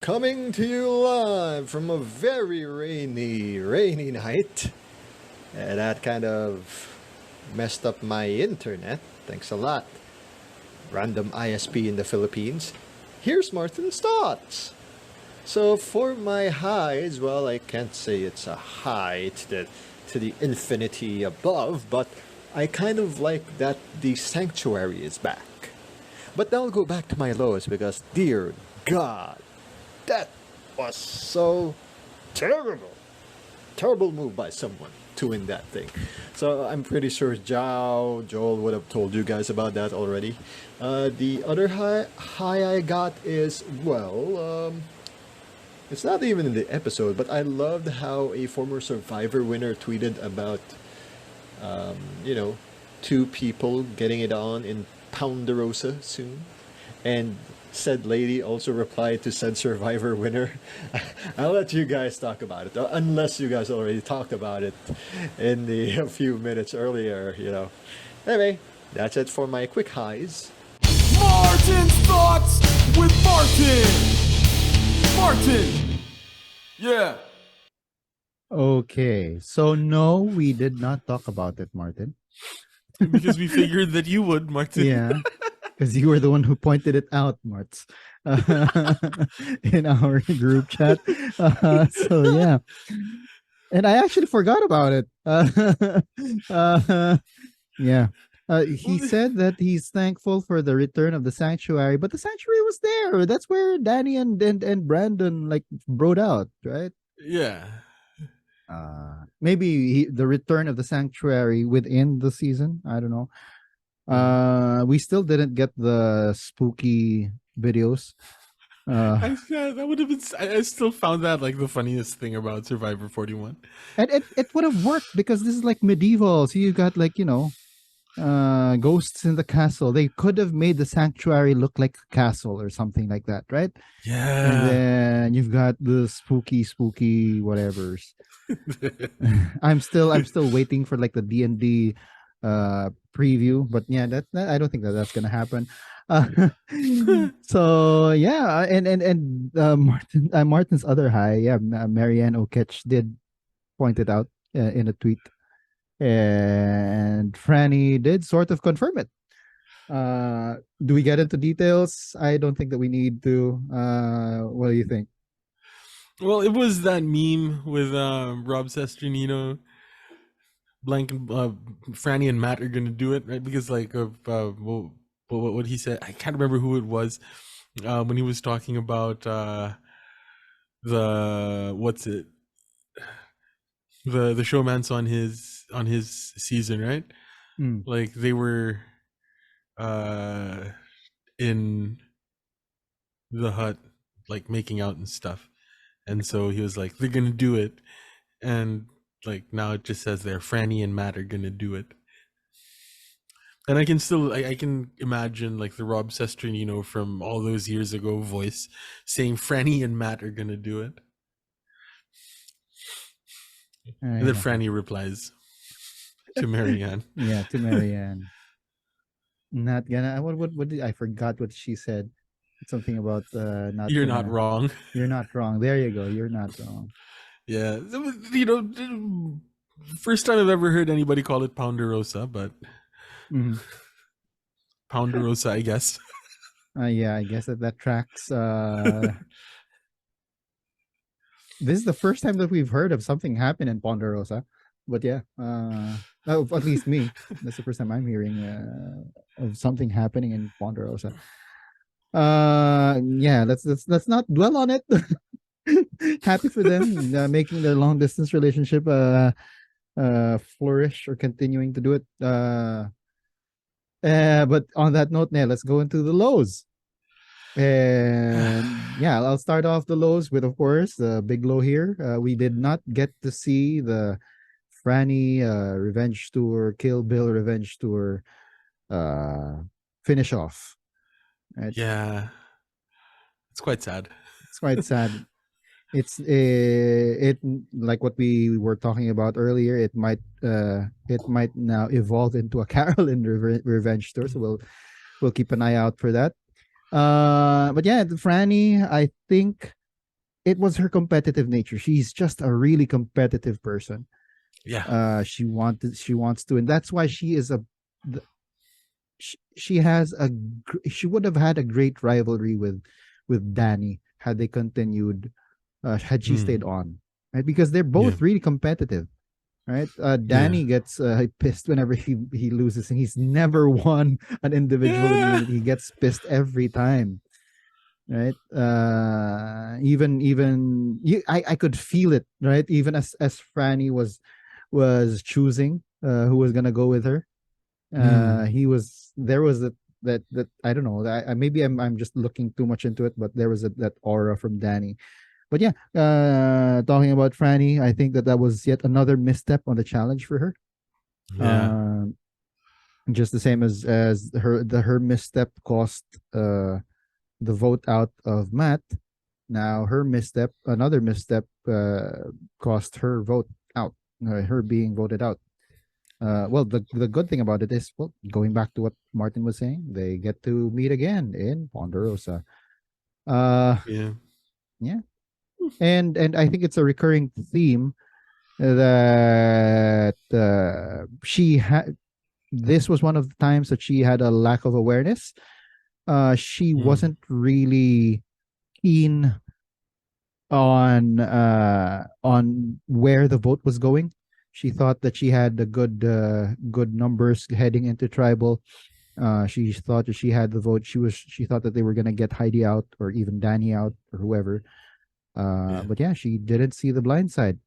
Coming to you live from a very rainy night. That kind of messed up my internet. Thanks a lot. Random ISP in the Philippines. Here's Martin's thoughts. So for my highs, well, I can't say it's a high to the infinity above, but I kind of like that the sanctuary is back. But now I'll go back to my lows because, dear God, that was so terrible. Terrible move by someone to win that thing. So I'm pretty sure Joel would have told you guys about that already. The other high I got is, well, it's not even in the episode, but I loved how a former Survivor winner tweeted about, you know, two people getting it on in Ponderosa soon. And said lady also replied to said Survivor winner. I'll let you guys talk about it, unless you guys already talked about it in the a few minutes earlier, you know. Anyway, that's it for my quick highs. Martin's Thoughts with Martin. Martin. Yeah. okay. So no, we did not talk about it, Martin. Because we figured that you would, Martin. Yeah, because you were the one who pointed it out, Marts, in our group chat. So yeah, and I actually forgot about it. Uh, yeah. He said that he's thankful for the return of the sanctuary, but the sanctuary was there. That's where Danny and Brandon like broke out, right? Yeah. Maybe the return of the sanctuary within the season. I don't know. Mhm. We still didn't get the spooky videos. Yeah, that would have been. I still found that like the funniest thing about Survivor 41. And it would have worked because this is like medieval. So you got like, ghosts in the castle. They could have made the sanctuary look like a castle or something like that, right? And Yeah. then you've got the spooky whatever's. I'm still waiting for like the D&D preview, but yeah, that I don't think that's gonna happen. uh, so yeah, and Martin's other high, yeah, Marianne Oketch did point it out in a tweet, and Franny did sort of confirm it. Do we get into details? I don't think that we need to. What do you think? Well, it was that meme with Rob Sesternino, Blank and Franny and Matt are gonna do it, right? Because like what he said, I can't remember who it was when he was talking about the what's it the showmance on his season, right? Mm. Like they were uh in the hut like making out and stuff, and so he was like, they're gonna do it, and like now it just says there Franny and Matt are gonna do it. And I can imagine like the Rob Sesternino from all those years ago voice saying Franny and Matt are gonna do it. And then Yeah. Franny replies to Marianne, Yeah, to Marianne. Not gonna. What did I forgot what she said? Something about not "You're not gonna. wrong." You're not wrong. There you go. You're not wrong. Yeah, you know, first time I've ever heard anybody call it Ponderosa, but Hmm. Ponderosa, I guess. Yeah, I guess that tracks. This is the first time that we've heard of something happen in Ponderosa, but yeah, oh, at least me. That's the first time I'm hearing of something happening in Ponderosa. Yeah, let's not dwell on it. Happy for them making their long distance relationship flourish or continuing to do it. But on that note, now let's go into the lows. And yeah, I'll start off the lows with, of course, the big low here. We did not get to see the Franny Revenge Tour, Kill Bill Revenge Tour uh, finish off. Right? Yeah, it's quite sad. It's quite sad. It like what we were talking about earlier. It might now evolve into a Carolyn Revenge Tour. So we'll keep an eye out for that. But yeah, Franny, I think it was her competitive nature. She's just a really competitive person. Yeah. She wants to, and that's why she is she has she would have had a great rivalry with Danny had they continued, had she stayed on, right? Because they're Yeah. both really competitive, right? Danny gets pissed whenever he loses, and he's never won an individual immunity. He gets pissed every time, right? I could feel it, right? Even as Franny was choosing who was gonna go with her. He was there was that I don't know. Maybe I'm just looking too much into it, but there was that aura from Danny. But yeah, talking about Franny, I think that was yet another misstep on the challenge for her. Yeah. Just the same as her misstep cost the vote out of Matt. Now another misstep, cost her vote out, her being voted out. Well, the good thing about it is, well, going back to what Martin was saying, they get to meet again in Ponderosa. Yeah. Yeah, and I think it's a recurring theme that she had. This was one of the times that she had a lack of awareness. She wasn't really keen on where the vote was going. She thought that she had the good numbers heading into tribal. She thought that she had the vote. She thought that they were gonna get Heidi out or even Danny out or whoever. But yeah, she didn't see the blind side.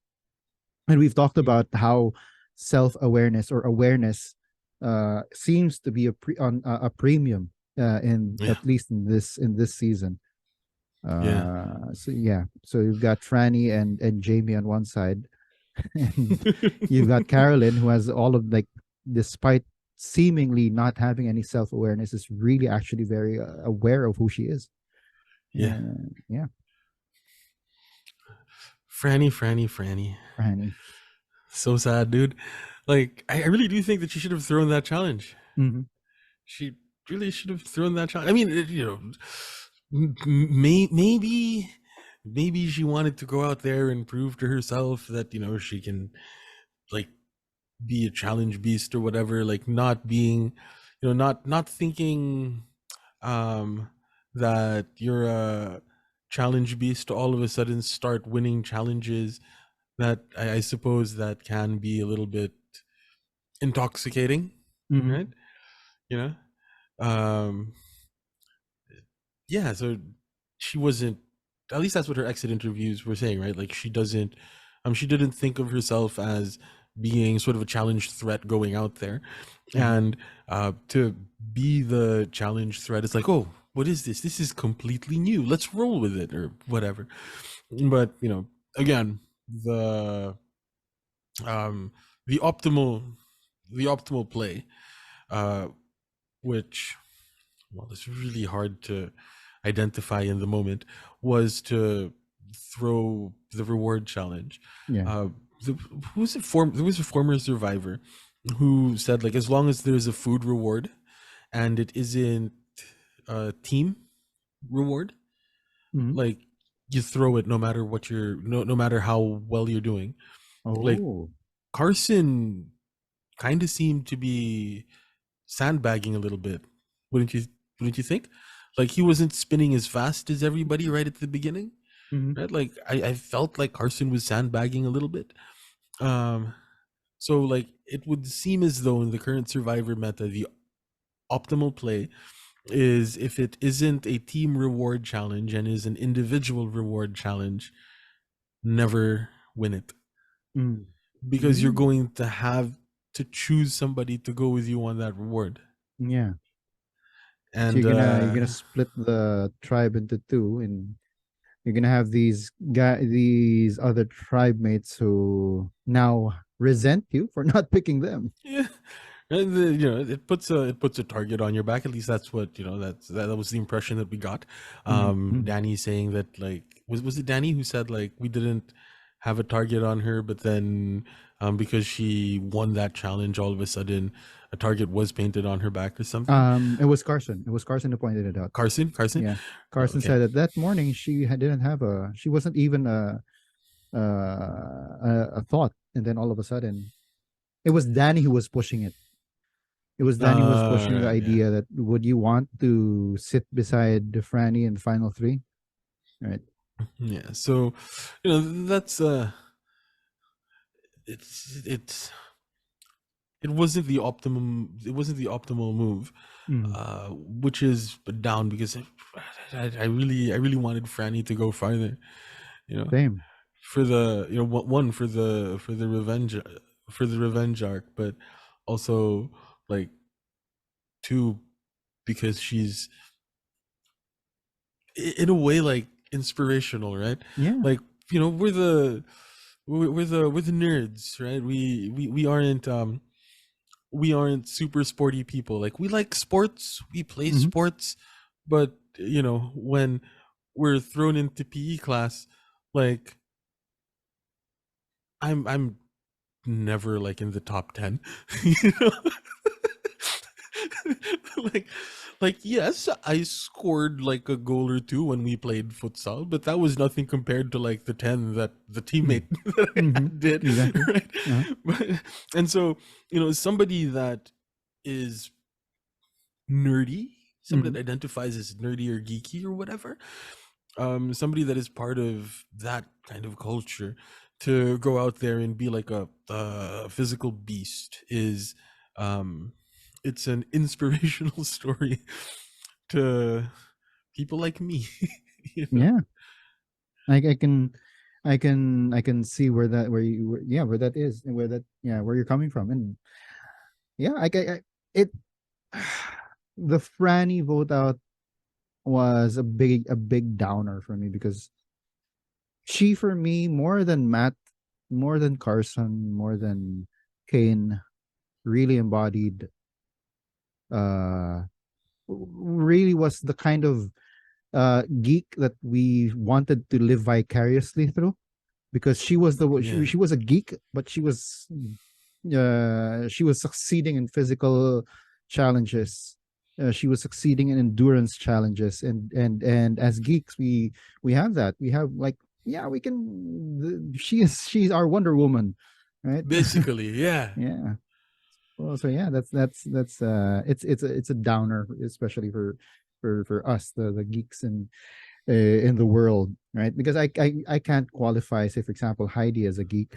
And we've talked about how self-awareness or awareness seems to be on a premium in Yeah. at least in this season. Yeah. So yeah, so you've got Franny and Jaime on one side, and you've got Carolyn, who has all of, like, despite seemingly not having any self-awareness, is really actually very aware of who she is. Yeah. Yeah, Franny. Franny. So sad, dude. Like, I really do think that she should have thrown that challenge. Mm-hmm. She really should have thrown that challenge. I mean, you know, maybe she wanted to go out there and prove to herself that, you know, she can, like, be a challenge beast or whatever, like, not being, you know, not thinking that you're a challenge beast to all of a sudden start winning challenges. That I suppose that can be a little bit intoxicating, Mm-hmm. right? You know, um yeah, so she wasn't, at least that's what her exit interviews were saying, right? Like, she didn't think of herself as being sort of a challenge threat going out there. Mm-hmm. And to be the challenge threat, it's like, oh, what is this? This is completely new. Let's roll with it or whatever. But, you know, again, um the optimal play which, well, it's really hard to identify in the moment, was to throw the reward challenge. Yeah. Uh, who was it? There was a former survivor who said, like, as long as there's a food reward and it isn't a team reward, Mhm. like, you throw it no matter what no matter how well you're doing. Like, Oh. Carson kind of seemed to be sandbagging a little bit, wouldn't you? Wouldn't you think? Like, he wasn't spinning as fast as everybody right at the beginning, Mhm. right? Like, I felt like Carson was sandbagging a little bit. Um, so like it would seem as though in the current Survivor meta, the optimal play is if it isn't a team reward challenge and is an individual reward challenge, never win it, Mm. because you're Mm. going to have to choose somebody to go with you on that reward. Yeah. So And you're gonna split the tribe into two, and you're gonna have these other tribe mates who now resent you for not picking them. yeah, and it puts a target on your back. At least that's what that was the impression that we got. Mhm. Danny saying that, like, was it Danny who said, like, we didn't have a target on her, but then because she won that challenge, all of a sudden a target was painted on her back or something. It was Carson. It was Carson who pointed it out. Carson. Yeah, Oh, Carson okay. said that that morning didn't have a. She wasn't even a thought, and then all of a sudden, it was Danny who was pushing it. It was Danny who was pushing the Right, yeah. idea that would you want to sit beside Franny in the final three, right? Yeah, so that's it's it wasn't the optimal move, Mm. which is down, because I really wanted Franny to go farther, you know, Same. for the one for the revenge arc, but also, like, two, because she's in a way, like, inspirational, right? Yeah. Like, we're the nerds, right? We aren't super sporty people. Like, we like sports, we play Hmm. sports, but when we're thrown into PE class, like, I'm never, like, in the top 10. you know like yes, I scored like a goal or two when we played futsal, but that was nothing compared to, like, the 10 that the teammate that I Mm-hmm. had did. Exactly. Right. Uh-huh. But, and so, somebody that is nerdy, somebody Hmm. that identifies as nerdy or geeky or whatever, somebody that is part of that kind of culture, to go out there and be like a physical beast is, um it's an inspirational story to people like me. you know Yeah. I can, I can see where that where you yeah where that is and where that yeah where you're coming from, and yeah I it the Franny vote out was a big downer for me because she, for me, more than Matt, more than Carson, more than Kane, really embodied uh really was the kind of geek that we wanted to live vicariously through, because yeah. she was a geek, but she was succeeding in physical challenges. She was succeeding in endurance challenges, and as geeks, we have that. We have, like, yeah, we can. She's our Wonder Woman, right? Basically, yeah. Yeah. Well, so yeah, that's it's a downer, especially for us, the geeks in the world, right? Because I can't qualify, say for example, Heidi as a geek.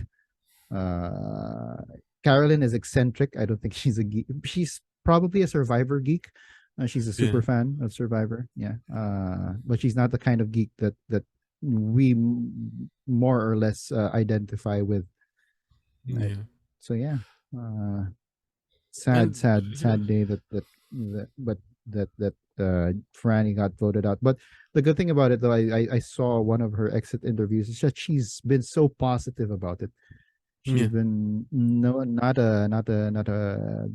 uh Carolyn is eccentric. I don't think she's a geek. She's probably a Survivor geek. She's a Yeah. super fan of Survivor, yeah. But she's not the kind of geek that we more or less identify with, right? Yeah. So yeah, uh And sad day that but that Franny got voted out. But the good thing about it, though, I saw one of her exit interviews, is that she's been so positive about it. She's yeah. been, no, not a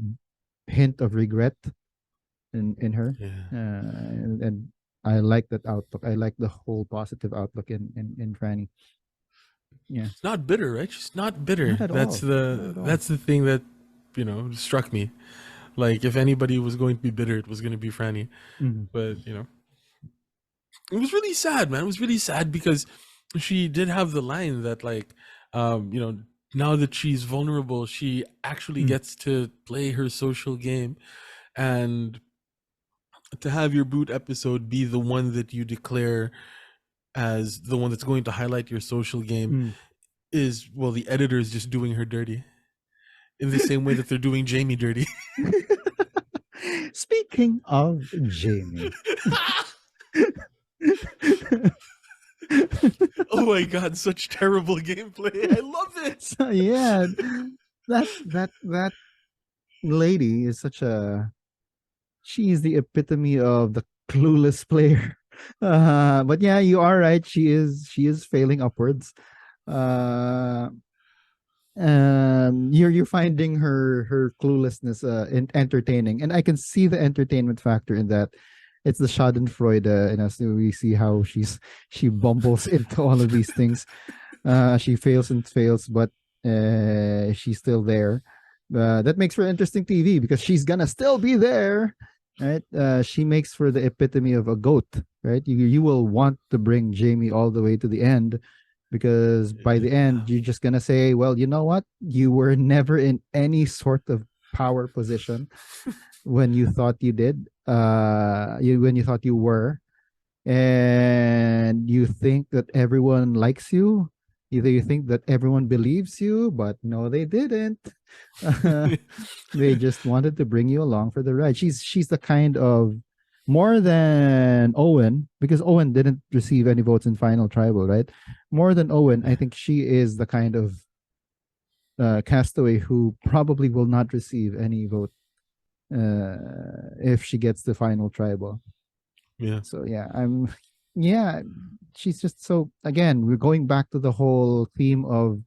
hint of regret. in her, Yeah. and I like that outlook. I like the whole positive outlook in Franny. Yeah, She's not bitter, right? She's not bitter. not at all. Not at all. That's the thing that struck me. Like if anybody was going to be bitter, it was going to be Franny. Mhm. But it was really sad, man. It was really sad because she did have the line that like, now that she's vulnerable, she actually Mm. gets to play her social game, and to have your boot episode be the one that you declare as the one that's going to highlight your social game Mm. is, well, the editor is just doing her dirty in the same way that they're doing Jamie dirty. Speaking of Jamie. Oh my god, such terrible gameplay. I love it. So, yeah, that lady is such a she is the epitome of the clueless player. But yeah, you are right. She is failing upwards. Uh, you're finding her cluelessness entertaining, and I can see the entertainment factor in that. It's the Schadenfreude, so we see how she bumbles into all of these things. She fails and fails, but she's still there. That makes for interesting TV because she's gonna still be there, right? She makes for the epitome of a goat, right? You will want to bring Jamie all the way to the end because by the Yeah. end you're just gonna say, well, you know what? You were never in any sort of power position when you thought you did. When you thought you were, and you think that everyone likes you. Either you think that everyone believes you, but no, they didn't. They just wanted to bring you along for the ride. She's the kind of more than Owen, because Owen didn't receive any votes in final tribal, right? More than Owen, I think she is the kind of castaway who probably will not receive any vote if she gets the final tribal. Yeah. So yeah, she's just so, again, we're going back to the whole theme of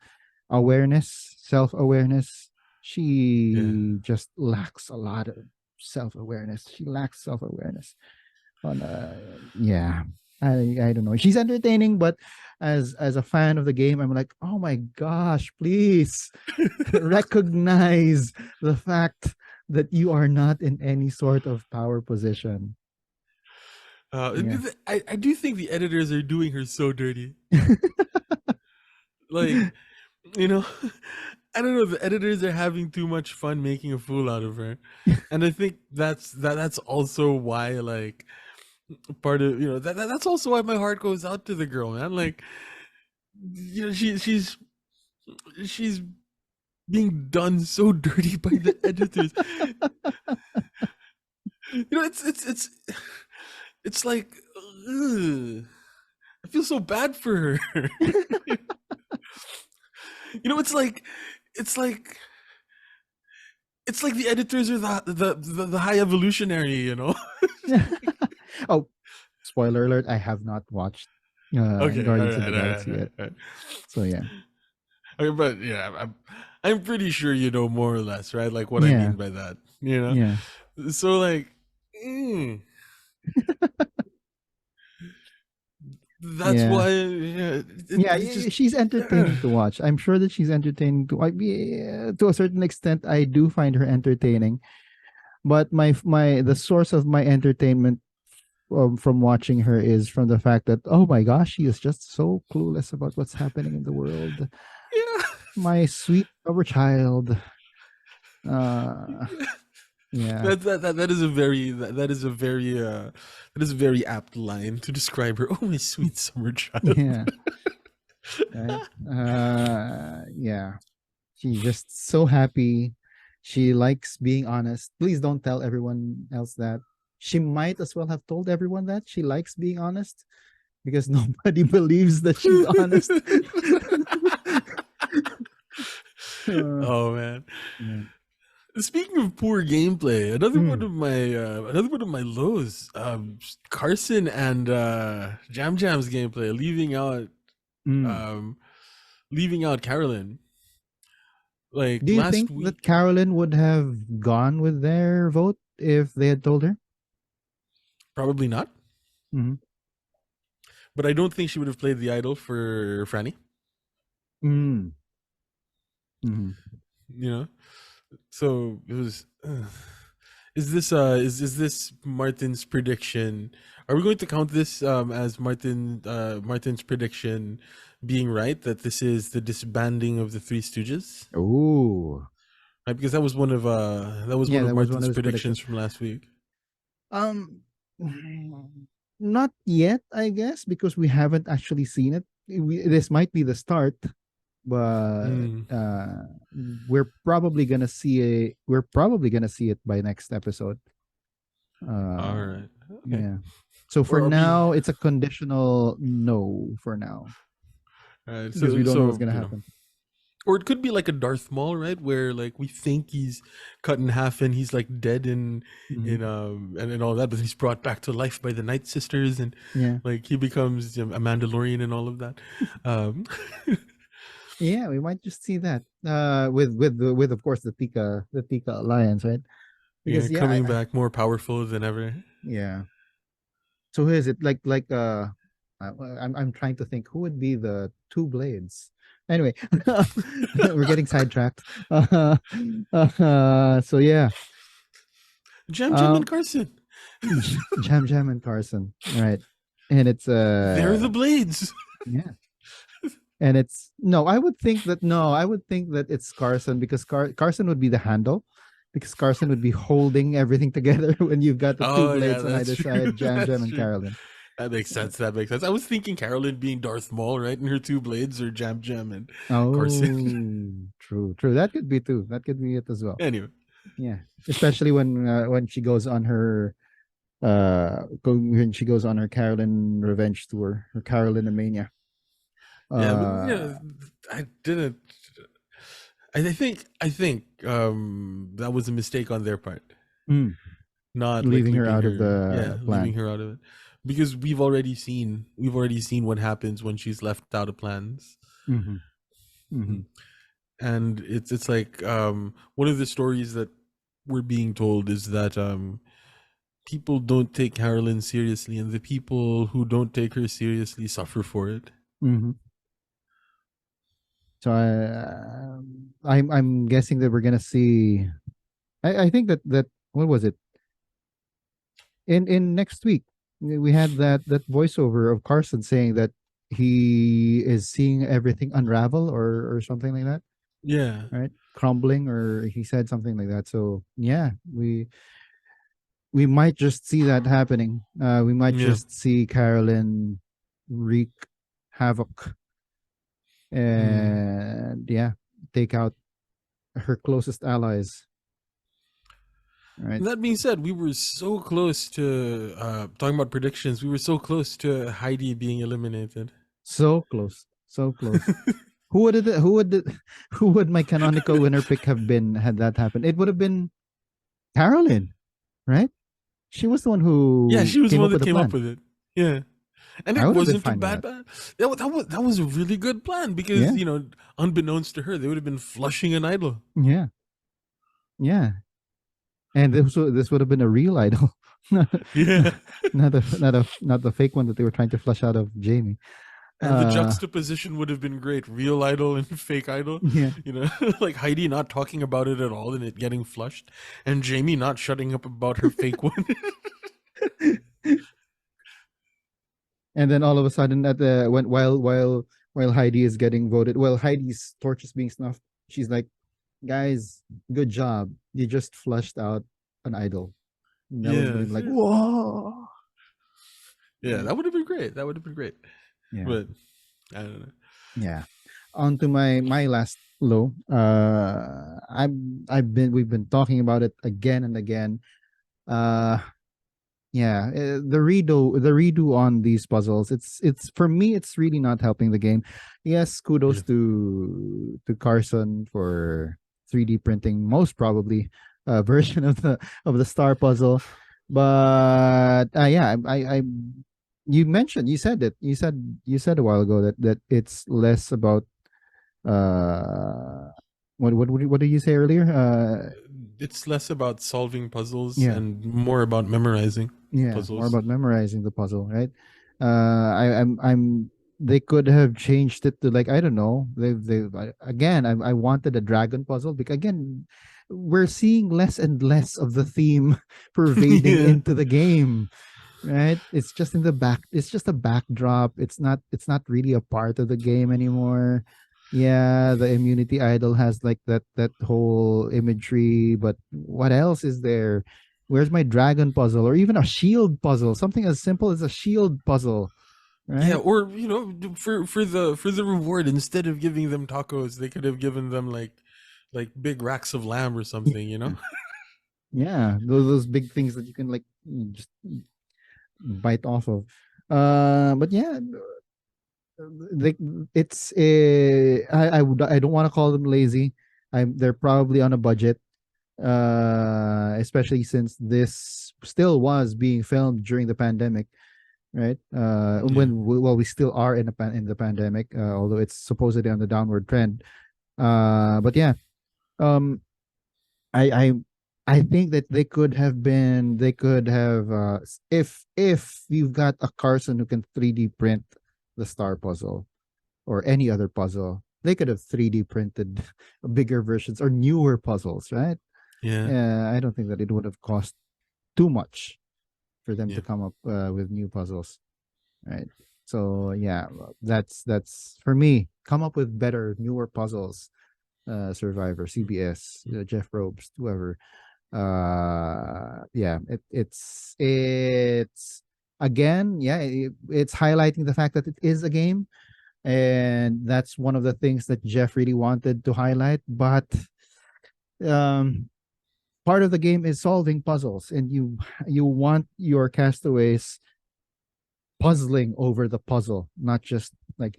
awareness, self-awareness. Yeah. She just lacks a lot of self-awareness. She lacks self-awareness on yeah. I don't know. She's entertaining, but as a fan of the game, I'm like, oh my gosh, please recognize the fact that you are not in any sort of power position. Yeah. I do think the editors are doing her so dirty. Like, you know, I don't know. The editors are having too much fun making a fool out of her, and I think that's also why, like, part of that's also why my heart goes out to the girl, man. Like, she's being done so dirty by the editors. It's like, ugh, I feel so bad for her. It's like it's like the editors are the high evolutionary, Oh, spoiler alert, I have not watched Okay, all Guardians of right, the all Galaxy right, yet. all right. So yeah. Okay, but yeah, I'm pretty sure you know more or less, right? Like what I Yeah. mean by that, Yeah. So like, mm, that's Yeah. why, yeah, Yeah, it's just. she's entertaining to watch. I'm sure that she's entertaining to a certain extent. I do find her entertaining, but the source of my entertainment from watching her is from the fact that, oh my gosh, she is just so clueless about what's happening in the world. Yeah. My sweet rubber child. Uh, yeah, That is a very that is a very apt line to describe her. Oh, my sweet summer child. yeah, right. Yeah. She's just so happy. She likes being honest. Please don't tell everyone else that. She might as well have told everyone that she likes being honest because nobody believes that she's honest. Oh man. Yeah. Speaking of poor gameplay, another one of my lows, Carson and Jam Jam's gameplay, Mm. um leaving out Carolyn. Like Do you last think week. that Carolyn would have gone with their vote if they had told her? Probably not. Mm-hmm. But I don't think she would have played the idol for Franny. Mm. Mm-hmm. You know, so it was. Is this Martin's prediction? Are we going to count this as Martin's prediction being right, that this is the disbanding of the Three Stooges? Oh, Right, because that was one yeah, of that was one of Martin's his predictions predictions. from last week. Um, not yet, I guess, because we haven't actually seen it. This might be the start, but Mm, we're probably gonna see it by next episode. all Uh, right. Okay. yeah. So for Or are we? now, it's a conditional no for now because we don't know what's So gonna happen. or it could be like a Darth Maul, right? Where like we think he's cut in half and he's like dead Mhm. and all that, but he's brought back to life by the Night Sisters, and Yeah, like he becomes a Mandalorian and all of that. Um, yeah, we might just see that. With of course the Tika alliance, right? yeah, Because coming back more powerful than ever. yeah. So who is it? I'm trying to think who would be the two blades. Anyway, we're getting sidetracked. So yeah, Jam um, and Carson, Jam and Carson, right? And it's they're the blades. yeah, and it's no. I would think that it's Carson because Carson would be the handle. Because Carson would be holding everything together when you've got the two Oh yeah, blades on that's either true. side, Jam That's and true. Carolyn. That makes sense. That makes sense. I was thinking Carolyn being Darth Maul, right? And her two blades are Jam and Carson. Oh, true, true. That could be too. That could be it as well. Anyway, Yeah, especially when she goes on her when she goes on her Carolyn Revenge tour, her Carolyn Mania. yeah, but yeah, Uh, I didn't. I think that was a mistake on their part, mm, not like leaving her leaving out of her. Yeah, the leaving plan. her out of it, because we've already seen what happens when she's left out of plans. Mm-hmm, mm-hmm, Mhm. And it's like one of the stories that we're being told is that people don't take Carolyn seriously, and the people who don't take her seriously suffer for it. mm-hmm. So I'm guessing that we're gonna see. I think that what was it in next week we had that voiceover of Carson saying that he is seeing everything unravel or something like that, Yeah, right? Crumbling, or he said something like that. So yeah, we might just see that happening. We might yeah. just see Carolyn wreak havoc Mm. and yeah, take out her closest allies, right? That being said, we were so close to talking about predictions. We were so close to Heidi being eliminated. So close, so close. Who would my canonical winner pick have been had that happened? It would have been Carolyn, right? She was the one Yeah, who she was the came one up with that the came up plan. with it. Yeah, and I it would have been wasn't a fine with bad that. plan. That was a really good plan, because Yeah, unbeknownst to her, they would have been flushing an idol. yeah, yeah. And this would have been a real idol, not Yeah, not the fake one that they were trying to flush out of Jamie. and the Uh, juxtaposition would have been great: real idol and fake idol. yeah. Like Heidi not talking about it at all and it getting flushed, and Jamie not shutting up about her fake one. And then all of a sudden, at the when while Heidi is getting voted, well, Heidi's torch is being snuffed. She's like, "Guys, good job. You just flushed out an idol." And that would have Yeah, been like, "Whoa!" yeah, Right? that would have been great. That would have been great. Yeah, But I don't know. yeah. On to my last low. We've been talking about it again and again. Uh, yeah, the redo on these puzzles. It's for me. It's really not helping the game. Yes, Yeah. kudos to Carson for 3D printing most probably a version of the star puzzle, but yeah, I you mentioned you said a while ago that it's less about uh what did you say earlier? it's less about solving puzzles Yeah. and more about memorizing Yeah, more puzzles. about memorizing the puzzle, right? I'm. They could have changed it to like I don't know. Again. I wanted a dragon puzzle because again, we're seeing less and less of the theme pervading Yeah, into the game, right? It's just in the back. It's just a backdrop. It's not. It's not really a part of the game anymore. Yeah, the immunity idol has like that whole imagery, but what else is there? Where's my dragon puzzle or even a shield puzzle? Something as simple as a shield puzzle, yeah. right? Or for the reward, instead of giving them tacos, they could have given them like big racks of lamb or something. Yeah, yeah, those big things that you can like just bite off of. But yeah, they, it's I don't want to call them lazy. They're probably on a budget, especially since this still was being filmed during the pandemic, right? Yeah, Well, we still are in the pandemic, although it's supposedly on the downward trend. But yeah, um, I I I think that they could have if you've got a Carson who can 3D print the star puzzle or any other puzzle, they could have 3D printed bigger versions or newer puzzles, right? yeah, I don't think that it would have cost too much for them to yeah, come up with new puzzles, right? So yeah, that's for me. Come up with better, newer puzzles. Survivor, CBS, Jeff Probst, whoever. Yeah, it's again, yeah, it's highlighting the fact that it is a game, and that's one of the things that Jeff really wanted to highlight. But um, part of the game is solving puzzles, and you want your castaways puzzling over the puzzle, not just like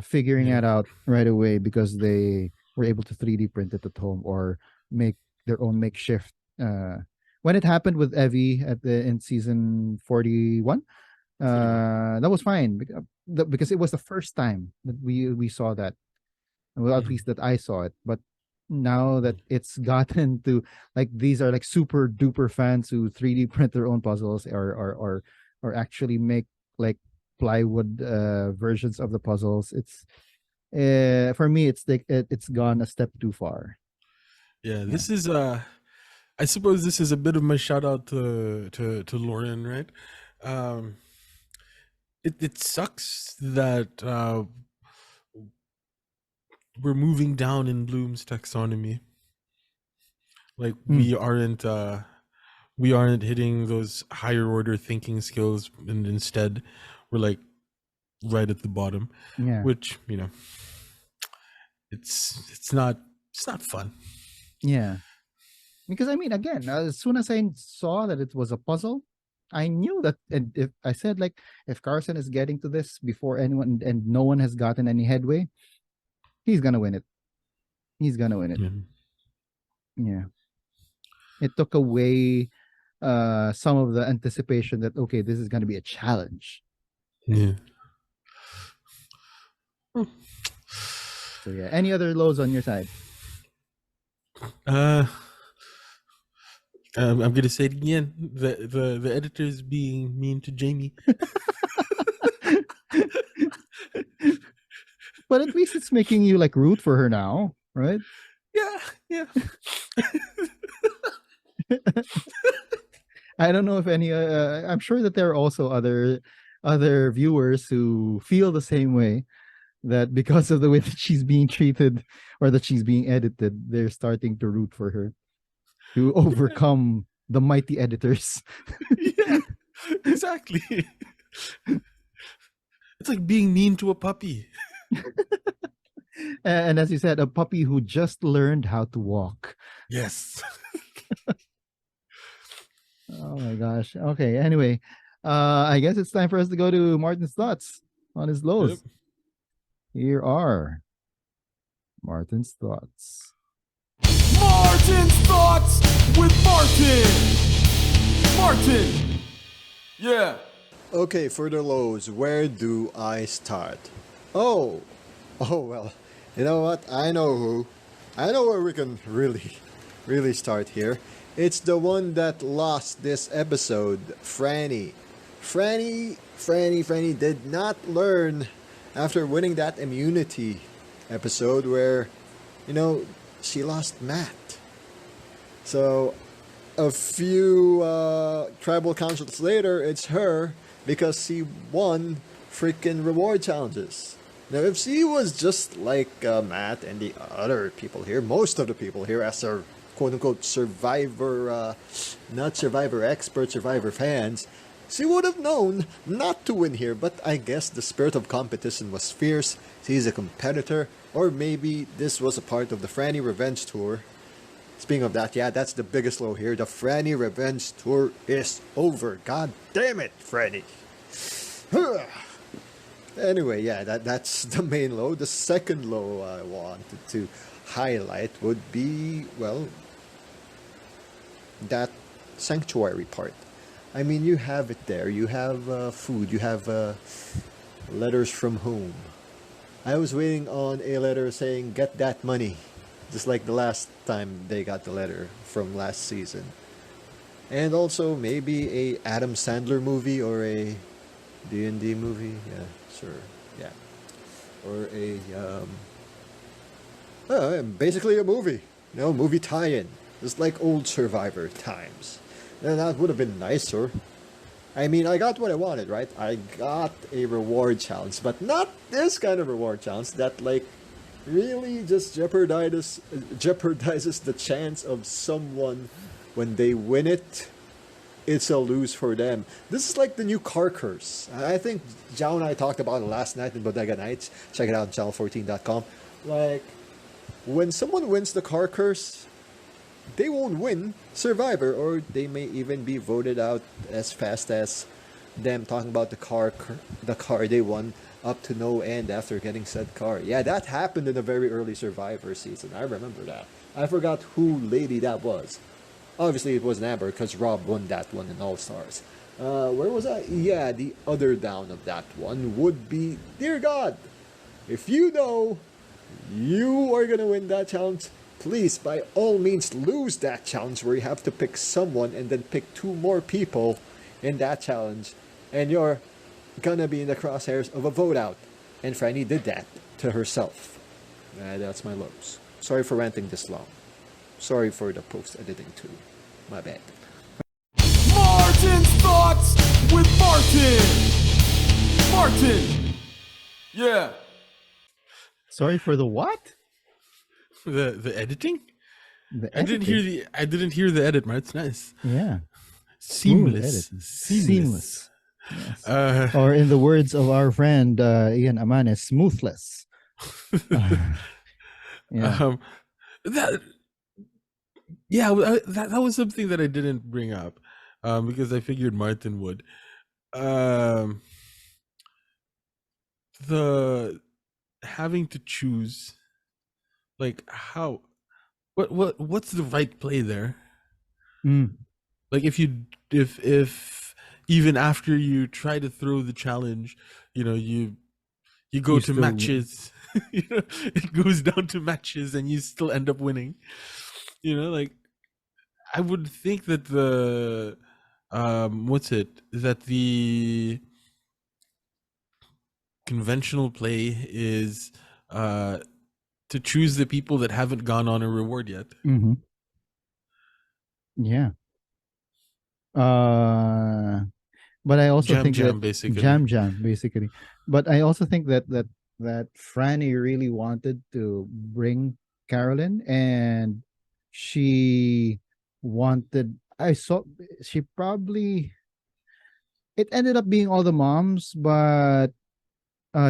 figuring yeah, it out right away because they were able to 3D print it at home or make their own makeshift. When it happened with Evie in season 41, 41. that was fine because it was the first time that we saw that. Well, at Mhm. least that I saw it. But now that it's gotten to like these are like super duper fans who 3D print their own puzzles or actually make like plywood versions of the puzzles. It's for me it's like it's gone a step too far. Yeah, Yeah. this is I suppose this is a bit of my shout out to Lauren, right? Um, it sucks that we're moving down in Bloom's taxonomy. Like Mm, we aren't hitting those higher order thinking skills, and instead we're like right at the bottom, yeah. which it's not fun. Yeah. Because I mean, again, as soon as I saw that it was a puzzle, I knew that. And if I said like, if Carson is getting to this before anyone and no one has gotten any headway, he's gonna win it. He's gonna win it. Yeah, Yeah. It took away some of the anticipation that okay, this is gonna be a challenge. yeah. So yeah. Any other lows on your side? Uh, I'm gonna say it again. The editors being mean to Jamie. But at least it's making you like root for her now, right? Yeah, yeah. I don't know if any. I'm sure that there are also other viewers who feel the same way. That because of the way that she's being treated or that she's being edited, they're starting to root for her to overcome the mighty editors. Yeah, exactly. It's like being mean to a puppy. And as you said, a puppy who just learned how to walk. Yes. Oh my gosh. Okay. Anyway, I guess it's time for us to go to Martin's thoughts on his Yep. lows. Here are Martin's thoughts. Martin's Thoughts with Martin. Martin. Yeah. Okay, for the lows, where do I start? Oh, well, you know what? I know where we can really really start here. It's the one that lost this episode, Franny. Franny did not learn after winning that immunity episode where, you know, she lost Matt. So a few tribal councils later, it's her because she won freaking reward challenges. Now, if she was just like Matt and the other people here, most of the people here, as our quote unquote survivor, not survivor expert, survivor fans, she would have known not to win here. But I guess the spirit of competition was fierce. She's a competitor, or maybe this was a part of the Franny Revenge Tour. Speaking of that, yeah, that's the biggest low here. The Franny Revenge Tour is over. God damn it, Franny. Anyway, yeah, that's the main low. The second low I wanted to highlight would be, well, that sanctuary part. I mean, you have it there. You have food. You have letters from home. I was waiting on a letter saying, get that money. Just like the last time they got the letter from last season. And also maybe a Adam Sandler movie or a D&D movie. Yeah, sure. Yeah. Or basically a movie. You know, movie tie-in. Just like old Survivor times. And that would have been nicer. I mean, I got what I wanted, right? I got a reward challenge, but not this kind of reward challenge that, like, really just jeopardizes the chance of someone when they win it. It's a lose for them. This is like the new car curse. I think Jao and I talked about it last night in Bodega Nights. Check it out on channel14.com. Like, when someone wins the car curse, they won't win Survivor, or they may even be voted out as fast as them talking about the car they won up to no end after getting said car. Yeah, that happened in a very early Survivor season. I remember that. I forgot who lady that was. Obviously, it was Amber because Rob won that one in All Stars. Where was I? Yeah, the other down of that one would be, dear God, if you know you are gonna win that challenge, please, by all means, lose that challenge where you have to pick someone and then pick two more people in that challenge, and you're gonna be in the crosshairs of a vote out. And Franny did that to herself. That's my lows. Sorry for ranting this long. Sorry for the post editing too. My bad. Martin's Thoughts with Martin. Martin. Yeah. Sorry for the what? The editing? The I didn't hear the edit, man. It's nice. Yeah. Seamless. Seamless. Yes. Or in the words of our friend Ian Amanes, smoothless. Yeah. That was something that I didn't bring up because I figured Martin would. The having to choose, like, what's the right play there? Like, if even after you try to throw the challenge, you go to matches. It goes down to matches and you still end up winning. Like, I would think that the conventional play is to choose the people that haven't gone on a reward yet. Mm-hmm. Yeah. But I also think that basically. But I also think that Franny really wanted to bring Carolyn, and she wanted. She probably. It ended up being all the moms, but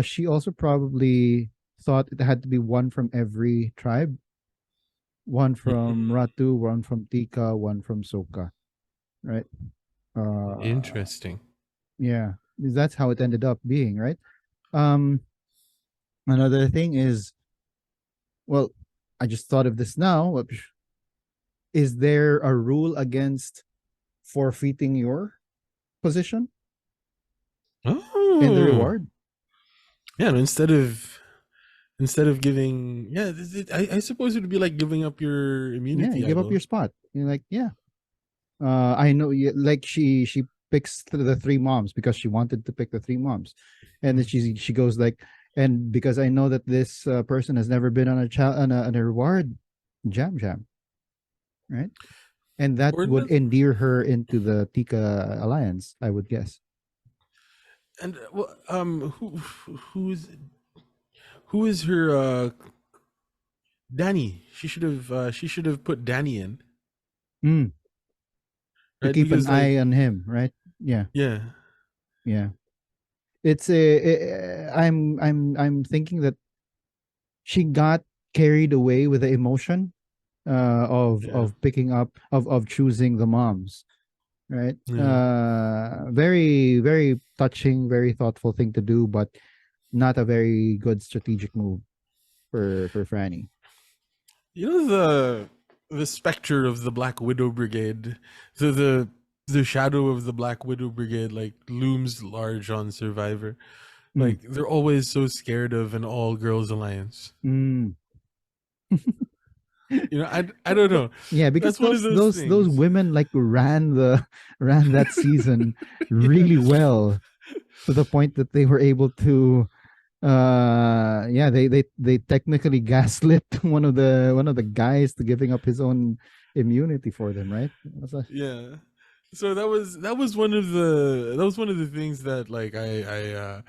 she also probably thought it had to be one from every tribe. One from Ratu, one from Tika, one from Soka. Right? Interesting. Yeah. That's how it ended up being, right? Another thing is, well, I just thought of this now. Is there a rule against forfeiting your position in the reward? Yeah, instead of instead of giving, yeah, I suppose it would be like giving up your Yeah, you immunity give up your idol. spot. You're like, yeah, I know. Like she picks the three moms because she wanted to pick the three moms, and then Mm. she goes like, and because I know that this person has never been on a on a reward, jam, right? And that Or would not, endear her into the Tika alliance, I would guess. and well, who is her Danny? She should have put Danny in, Mm, to right? keep an Because like, eye on him, right? Yeah, yeah, yeah. It's a. I'm thinking that she got carried away with the emotion yeah, of picking up of choosing the moms, right? yeah. Very touching, very thoughtful thing to do, but not a very good strategic move for Franny. You know the specter of the Black Widow Brigade, the shadow of the Black Widow Brigade like looms large on Survivor. Mm, Like they're always so scared of an all girls alliance. mm. You know, I don't know. Yeah, because That's one of those those things. women like ran the ran that season Yeah, really well to the point that they were able to yeah, they technically gaslit one of the guys to giving up his own immunity for them, right? yeah. So that was one of the things that like I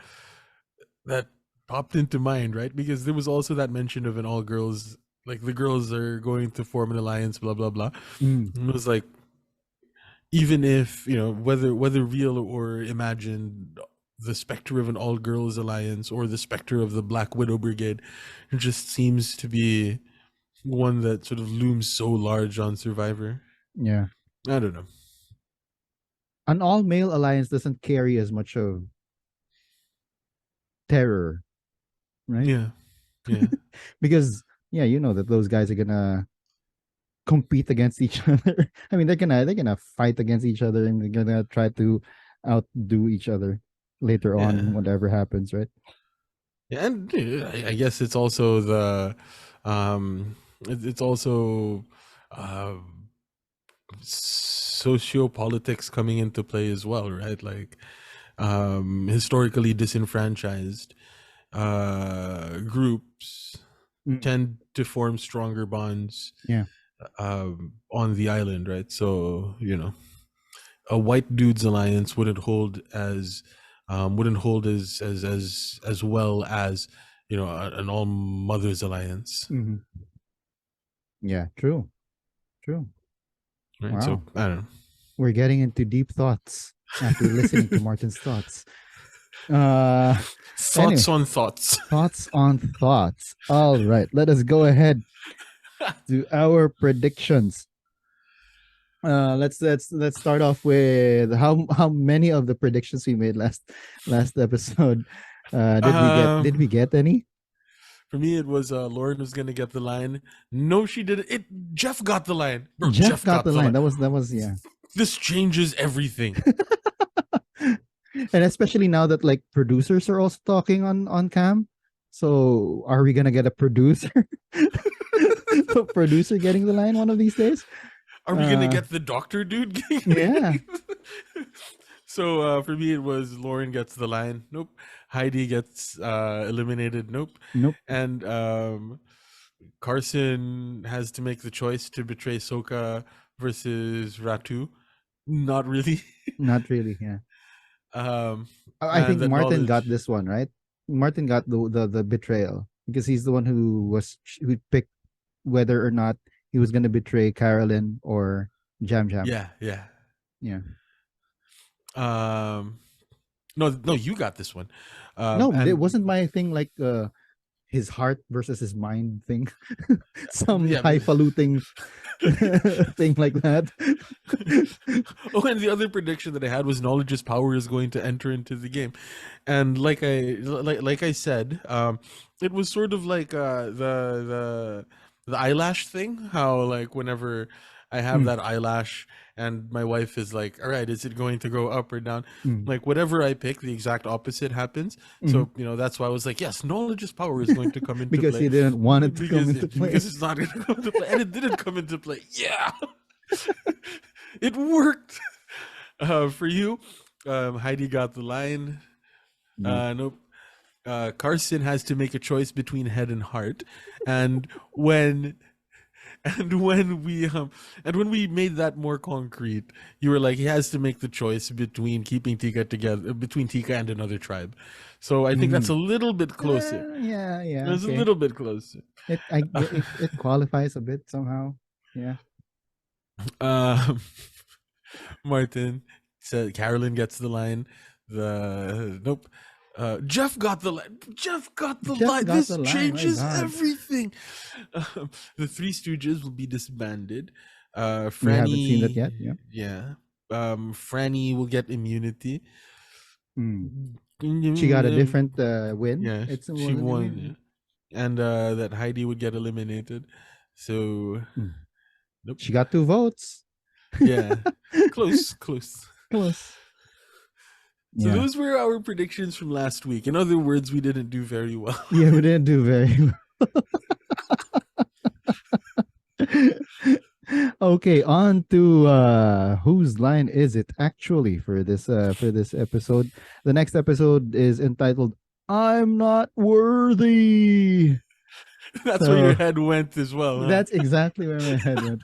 that popped into mind, right? Because there was also that mention of an all girls, like the girls are going to form an alliance, blah blah blah. Mm, And it was like, even if you know whether real or imagined, the specter of an all girls alliance or the specter of the Black Widow Brigade, it just seems to be one that sort of looms so large on Survivor. yeah. I don't know. An all male alliance doesn't carry as much of terror, right? Yeah, yeah, Because yeah, you know that those guys are gonna compete against each other. I mean, they're gonna fight against each other and they're gonna try to outdo each other later yeah. on, whatever happens, right? Yeah, and I guess it's also it's also uh, sociopolitics coming into play as well, right? Like historically disenfranchised groups Mm, tend to form stronger bonds yeah, on the island, right? So you know, a white dudes alliance wouldn't hold as well as you know an all mothers alliance, hmm, yeah. True, true. right? So Wow, I don't know. we're getting into deep thoughts after listening to Martin's thoughts. Uh, Thoughts anyway, on thoughts. thoughts on thoughts. All right, let us go ahead to our predictions. Let's start off with how many of the predictions we made last episode. Did we um get any? for me it was Lauren was gonna get the line. No, she didn't. It Jeff got the line, bro. Jeff Jeff got got the the line. line. That was yeah. This changes everything. And especially now that like producers are also talking on cam. So are we gonna get a producer? A producer getting the line one of these days? Are we gonna Uh get the doctor dude? yeah. So for me, it was Lauren gets the line. Nope. Heidi gets eliminated. Nope. Nope. And Carson has to make the choice to betray Soka versus Ratu. Not really. Not really, yeah. um, I and think that Martin got knowledge. this one, right? Martin got the betrayal because he's the one who picked whether or not he was gonna betray Carolyn or Jam Jam. Yeah, yeah. Yeah. Um, no, no, you got this one. No, it And wasn't my thing like his heart versus his mind thing. Some yeah. highfalutin thing like that. Oh, and the other prediction that I had was knowledge's power is going to enter into the game, and like I said, it was sort of like the eyelash thing. How like whenever I have Mm. that eyelash, and my wife is like, "All right, is it going to go up or down?" Mm. Like whatever I pick, the exact opposite happens. Mhm. So that's why I was like, "Yes, knowledge is power is going to come into Because play," he didn't want it to come because into play. it's not going to come into play, and it didn't come into play. Yeah, it worked. For you, Heidi got the line. Nope. Nope. Carson has to make a choice between head and heart, and when and when we made that more concrete, you were like, he has to make the choice between keeping Tika together, between Tika and another tribe. So I think that's a Mhm. little bit closer. Yeah, yeah, It's a okay. little bit closer. It qualifies a bit somehow. Yeah. Um, Martin said Carolyn gets the line. The nope. Jeff got the line. Jeff got the Jeff line. got the This line. My changes God. everything. The Three Stooges will be disbanded. We haven't seen that yet. Franny, Yeah. yeah. Franny will get immunity. Mm. She got a different win. Yeah, It's she was it won, win? yeah. And that Heidi would get eliminated. So Mm. nope. She got 2 votes. Yeah, close, close. Close. So Yeah. those were our predictions from last week. In other words, we didn't do very well. Yeah, we didn't do very well. Okay, on to whose line is it actually for this episode. The next episode is entitled I'm Not Worthy. That's where your So head went as well, huh? that's exactly where my head went.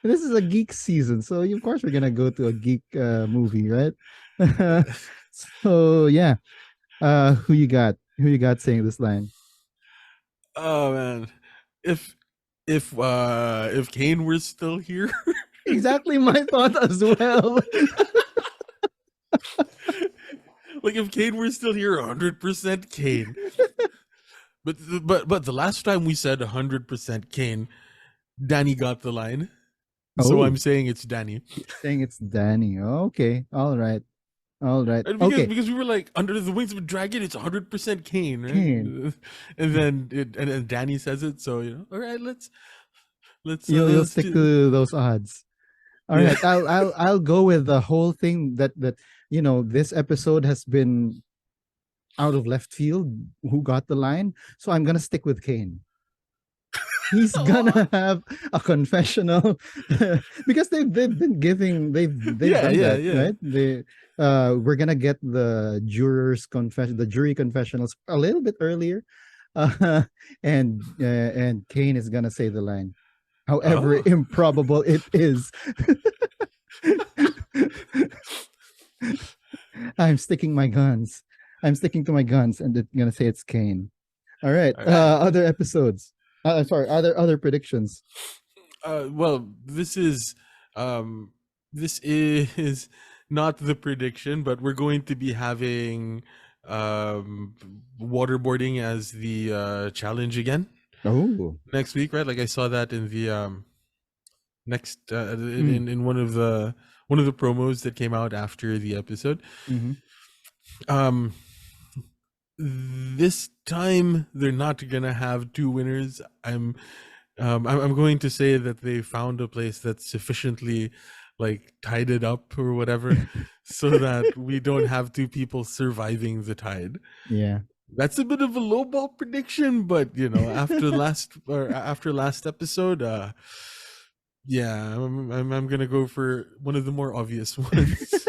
This is a geek season, so of course we're gonna go to a geek movie, right? So yeah, who you got? Who you got saying this line? Oh man, if if Kane were still here, Exactly my thought as well. like if Kane were still here, 100% Kane. But the last time we said 100% Kane, Danny got the line. So Oh, I'm saying it's Danny. saying it's Danny. Okay, all right, all right. And Okay, because we were like under the wings of a dragon, it's 100% Kane, Kane. right? And then and Danny says it, so all right, You'll let's stick do to those odds. All yeah. right, I'll go with the whole thing that this episode has been out of left field. Who got the line? So I'm gonna stick with Kane. He's gonna have a confessional because they've been giving they've Yeah, done yeah, that, yeah. right? We're gonna get the the jury confessionals a little bit earlier, uh, and Kane is gonna say the line, however Oh. improbable it is. I'm sticking my guns. I'm sticking to my guns, and they're gonna say it's Kane. All right. All right. Other episodes. Sorry. Other predictions. Well, this is not the prediction, but we're going to be having um waterboarding as the challenge again Oh. next week, right? Like I saw that in the next Mm. in one of the promos that came out after the episode. Mm-hmm. Um this time they're not gonna have two winners. I'm going to say that they found a place that's sufficiently like tied it up or whatever so that we don't have two people surviving the tide. Yeah. That's a bit of a lowball prediction, but after last episode, yeah, I'm gonna go for one of the more obvious ones.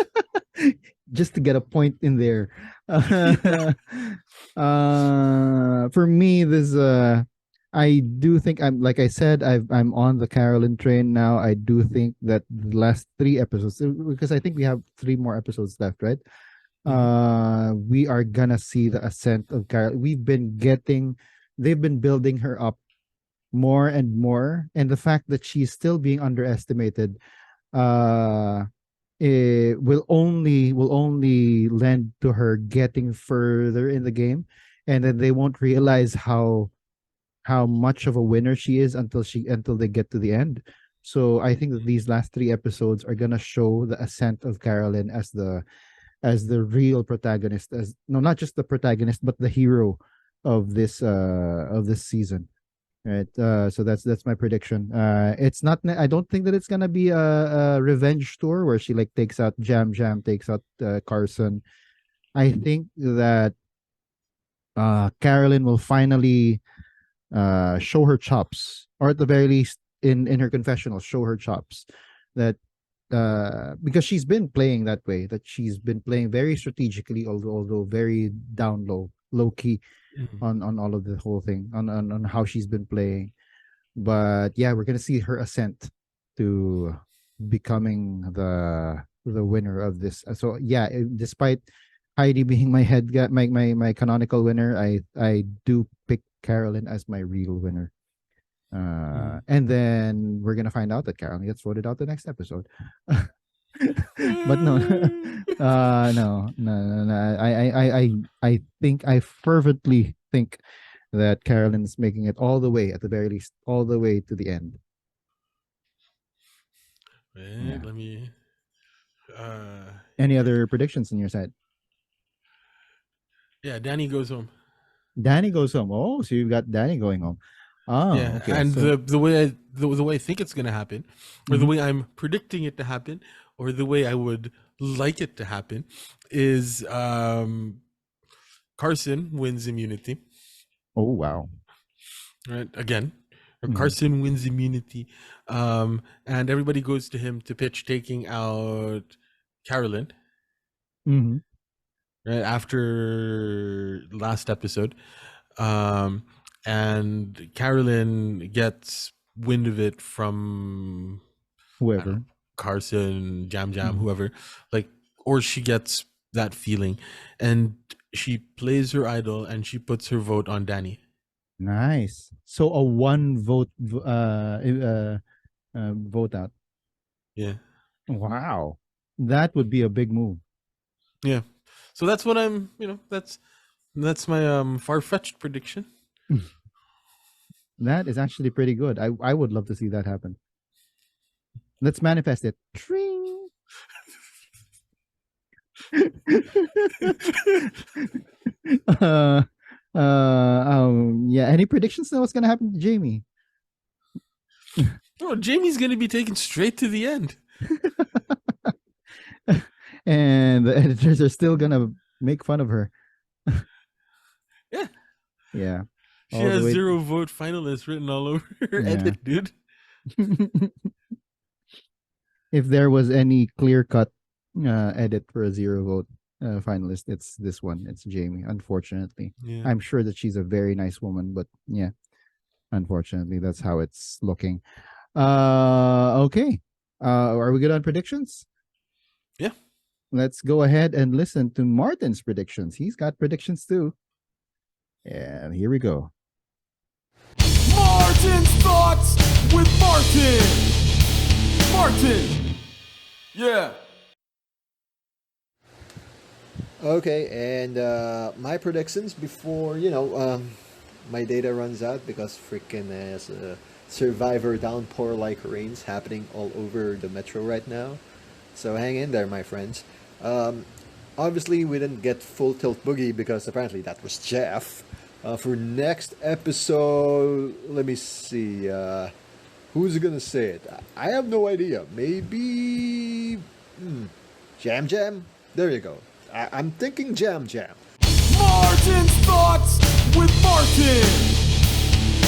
Just to get a point in there. Yeah. For me, this I do think I'm like I said, I'm on the Carolyn train now. I do think that the last 3 episodes, because I think we have 3 more episodes left, right? Mhm. We are gonna see the ascent of Carol. They've been building her up more and more, and the fact that she's still being underestimated, uh, it will only lend to her getting further in the game, and then they won't realize how much of a winner she is until they get to the end. So I think that these last 3 episodes are gonna show the ascent of Carolyn as the real protagonist, as no, not just the protagonist but the hero of this season. Right. So that's my prediction. It's not. I don't think that it's gonna be a revenge tour where she like takes out Jam, takes out Carson. I think that Carolyn will finally show her chops, or at the very least, in her confessional, show her chops. That because she's been playing that way. That she's been playing very strategically, although very down low key Mhm. on all of the whole thing on how she's been playing. But yeah, we're gonna see her ascent to becoming the winner of this. So yeah, despite Heidi being my my canonical winner, I do pick Carolyn as my real winner. Mhm. And then we're gonna find out that Carolyn gets voted out the next episode. But no, no. I think I fervently think that Carolyn's making it all the way, at the very least, all the way to the end. Wait, Yeah. let me. Any Yeah, other predictions on your side? yeah. Danny goes home. Danny goes home. Oh, so you've got Danny going home. Oh, Yeah, okay. and So, the way I think it's gonna happen, or the mhm. way I'm predicting it to happen, or the way I would like it to happen, is Carson wins immunity. Oh wow. Right again, Mhm. Carson wins immunity, and everybody goes to him to pitch taking out Carolyn. Mhm. Right after last episode, um, and Carolyn gets wind of it from, I don't know, Whoever. Carson, Jam, Mhm. whoever, like, or she gets that feeling, and she plays her idol and she puts her vote on Danny. Nice. So a one vote vote out. Yeah, Wow. That would be a big move. yeah. So that's what I'm. That's my far fetched prediction. That is actually pretty good. I would love to see that happen. Let's manifest it. Tring. uh, yeah. Any predictions on what's gonna happen to Jamie? Oh, Jamie's gonna be taken straight to the end. And the editors are still gonna make fun of her. Yeah, Yeah, she all the has way. 0 vote finalists written all over her Yeah. edit, dude. If there was any clear cut edit for a zero vote finalist, it's this one. It's Jamie. Unfortunately, Yeah. I'm sure that she's a very nice woman, but yeah, unfortunately, that's how it's looking. Okay. Are we good on predictions? Yeah. Let's go ahead and listen to Martin's predictions. He's got predictions too. And here we go. Martin's thoughts with Martin. Martin. Yeah. Okay, and my predictions before my data runs out because freaking there's a Survivor downpour like rains happening all over the metro right now. So hang in there, my friends. Um, Obviously, we didn't get full tilt boogie because apparently that was Jeff. For next episode, let me see. Who's gonna say it? I have no idea. Maybe Jam. There you go. I'm thinking Jam. Martin's thoughts with Martin.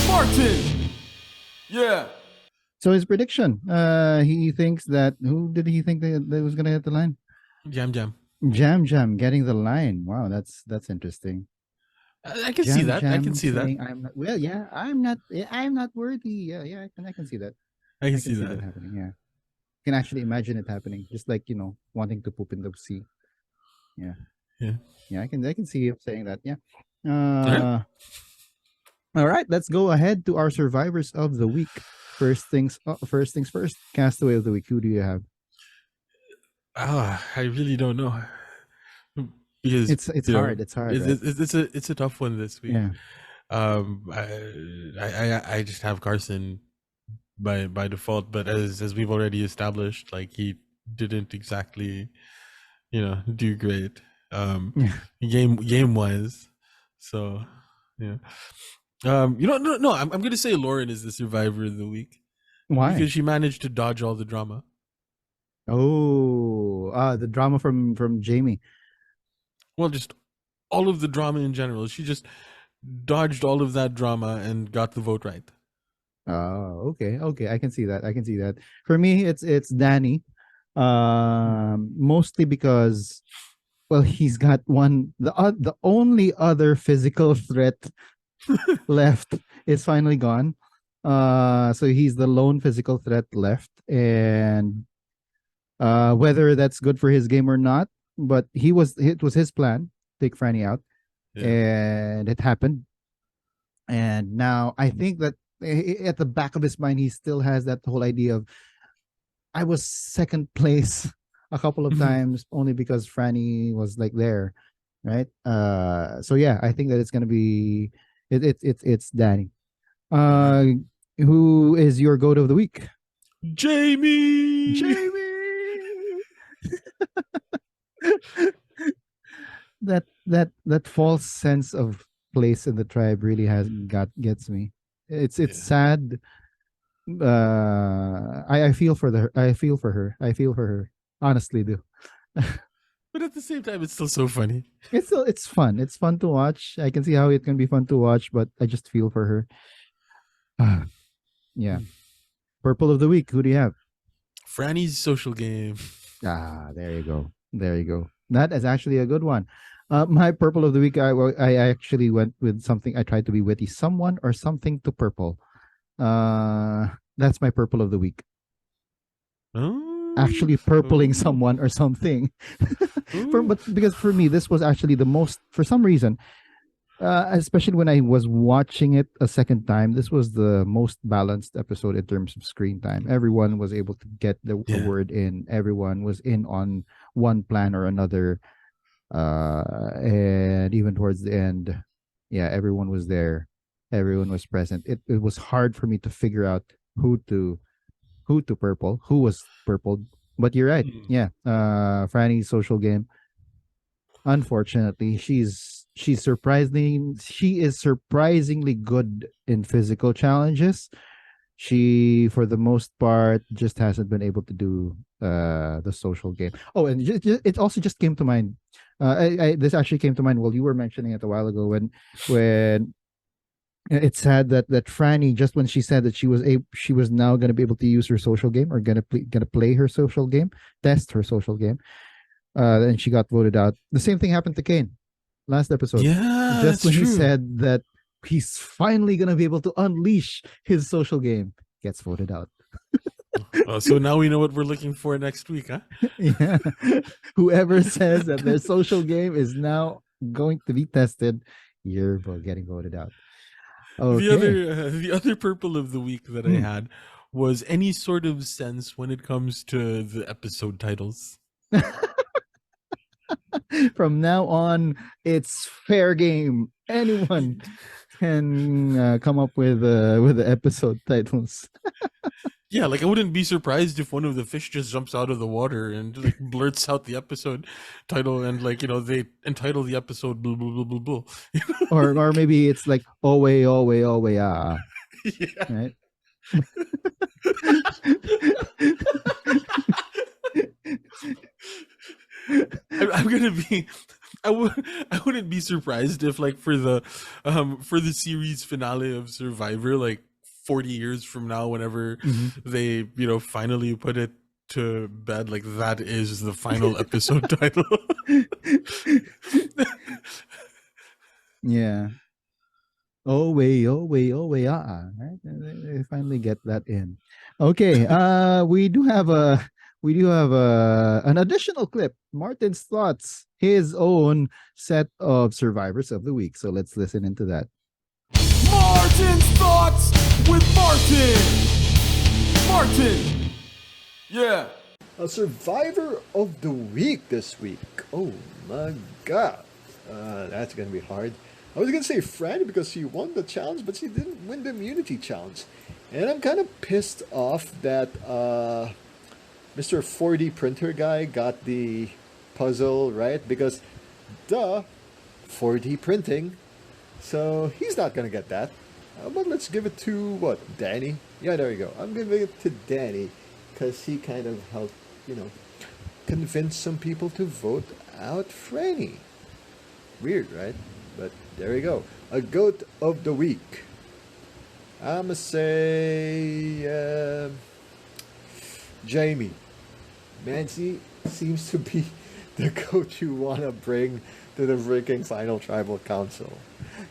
Martin. Yeah. So his prediction, he thinks that who did he think that was gonna hit the line? Jam. Jam getting the line. Wow, that's interesting. I can see that. I can Jam see that. saying I'm not well, yeah, I'm not worthy. Yeah, I can see that. I can I can see see that that. happening. Yeah. I can actually imagine it happening. Just like, wanting to poop in the sea. Yeah. Yeah. Yeah, I can see you saying that. Yeah. All right. All right, let's go ahead to our survivors of the week. First things first. Castaway of the week. Who do you have? I really don't know, because It's hard. It's hard, right? it's a tough one this week. Yeah. I just have Carson by default, but as we've already established, like, he didn't exactly, do great, Yeah. game wise. So yeah. No. I'm gonna say Lauren is the survivor of the week Why? because she managed to dodge all the drama. Oh, the drama from Jaime. Well, just all of the drama in general. She just dodged all of that drama and got the vote right. Oh, okay, okay. I can see that. I can see that. For me, it's Danny. Mostly because, well, he's got the only other physical threat left is finally gone. So he's the lone physical threat left, and whether that's good for his game or not, but it was his plan, take Franny out, Yeah. and it happened. And now I think that at the back of his mind, he still has that whole idea of, I was second place a couple of times only because Franny was like there, right? So yeah, I think that it's gonna be it's Danny. Uh, who is your goat of the week? Jaime. Jamie. That false sense of place in the tribe really gets me. It's Yeah. sad. I feel for her. I feel for her. Honestly, do. But at the same time, it's still so funny. It's fun. It's fun to watch. I can see how it can be fun to watch, but I just feel for her. Yeah. Purple of the week. Who do you have? Franny's social game. There you go. There you go. That is actually a good one. My purple of the week. I actually went with something. I tried to be witty. Someone or something to purple. That's my purple of the week. Oh, Actually, purpling someone or something. But because for me, this was actually the most. For some reason, especially when I was watching it a second time, this was the most balanced episode in terms of screen time. Everyone was able to get a word in. Everyone was in on one plan or another. And even towards the end, yeah, everyone was there. Everyone was present. It was hard for me to figure out who to purple, who was purpled. But you're right. Yeah. Franny's social game. Unfortunately, she is surprisingly good in physical challenges. She, for the most part, just hasn't been able to do the social game. Oh, and it also just came to mind. This actually came to mind while you were mentioning it a while ago when it's sad that Franny, just when she said that she was now going to be able to use her social game, or gonna play her social game, test her social game, and she got voted out. The same thing happened to Kane last episode. Yeah, Just that's when he true. said that he's finally gonna be able to unleash his social game, gets voted out. So now we know what we're looking for next week, huh? Yeah. Whoever says that their social game is now going to be tested, you're getting voted out. Okay. The other purple of the week that I had was any sort of sense when it comes to the episode titles. From now on, it's fair game. Anyone can come up with the episode titles. Yeah, like I wouldn't be surprised if one of the fish just jumps out of the water and like blurts out the episode title, and like, they entitle the episode blah blah blah blah blah. or maybe it's like oh way Yeah. right. I'm gonna be. I wouldn't be surprised if, like, for the series finale of Survivor, like 40 years from now, whenever they finally put it to bed, like that is the final episode title. Yeah. Oh way, right? They finally get that in. Okay. We do have an additional clip. Martin's thoughts, his own set of survivors of the week. So let's listen into that. Martin's Thoughts with Martin. Martin. Yeah. A survivor of the week this week. Oh my god. That's going to be hard. I was going to say Franny because she won the challenge, but she didn't win the immunity challenge. And I'm kind of pissed off that Mr. 4D printer guy got the puzzle right, because 4D printing. So he's not going to get that. How about let's give it to what? Danny? Yeah, there you go. I'm giving it to Danny because he kind of helped, you know, convince some people to vote out Franny. Weird, right? But there you go. A goat of the week. I'ma say Jaime. Mancy seems to be the coach you want to bring to the freaking final tribal council.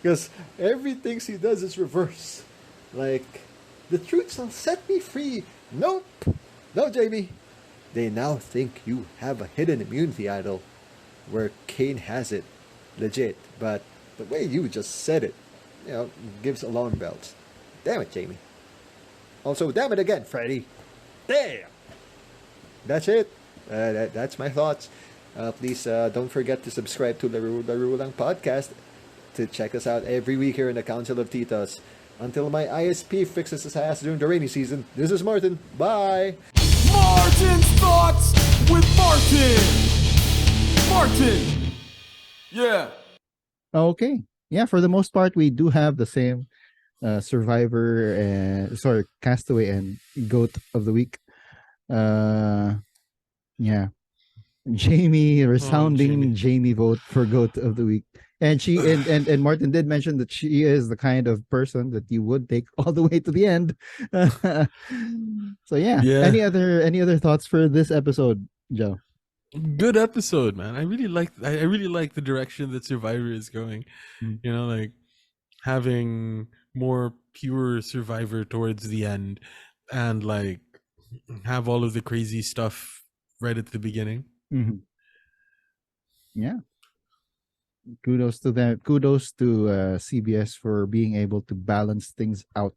Because everything he does is reverse. Like, the truth shall set me free. Nope. No, Jaime. They now think you have a hidden immunity idol where Kane has it. Legit. But the way you just said it, you know, gives alarm bells. Damn it, Jaime. Also, damn it again, Freddy. Damn. That's it. That's my thoughts. Please don't forget to subscribe to the Laro Lang podcast to check us out every week here in the Council of Titos. Until my ISP fixes his ass during the rainy season, this is Martin. Bye. Martin's thoughts with Martin. Martin. Yeah. Okay. Yeah, for the most part, we do have the same survivor and sorry, castaway and goat of the week. Yeah, Jamie, resounding Jamie vote for goat of the week. And she and Martin did mention that she is the kind of person that you would take all the way to the end. So yeah. Yeah. Any other thoughts for this episode, Joe? Good episode, man. I really like the direction that Survivor is going. Mm. You know, like having more pure Survivor towards the end and like have all of the crazy stuff right at the beginning. Mm-hmm. Yeah. Kudos to them. Kudos to CBS for being able to balance things out.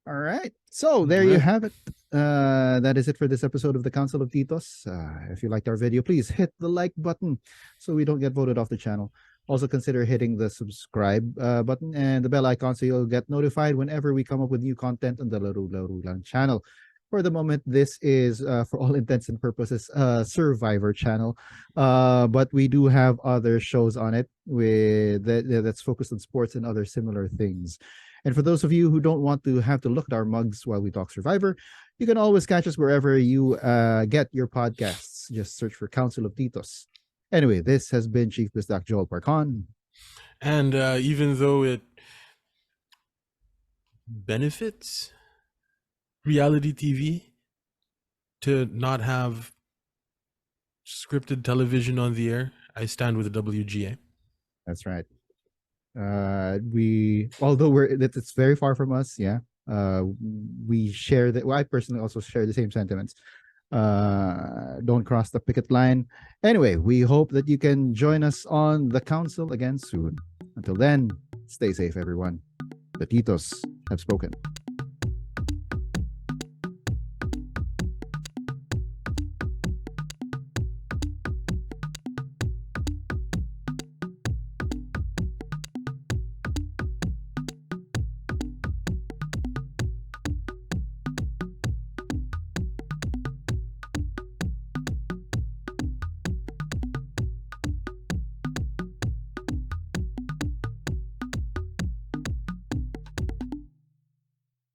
All right. So there you have it. That is it for this episode of the Council of Titos. If you liked our video, please hit the like button so we don't get voted off the channel. Also consider hitting the subscribe button and the bell icon so you'll get notified whenever we come up with new content on the Laro-Laro Lang channel. For the moment, this is, for all intents and purposes, a Survivor channel. But we do have other shows on it that's focused on sports and other similar things. And for those of you who don't want to have to look at our mugs while we talk Survivor, you can always catch us wherever you get your podcasts. Just search for Council of Titos. Anyway, this has been Chief Bisdak Joel Parcon. And even though it benefits reality TV to not have scripted television on the air, I stand with the WGA. That's right. Although it's very far from us, yeah. We share that. Well, I personally also share the same sentiments. Don't cross the picket line. Anyway, we hope that you can join us on the council again soon. Until then, stay safe, everyone. The Titos have spoken.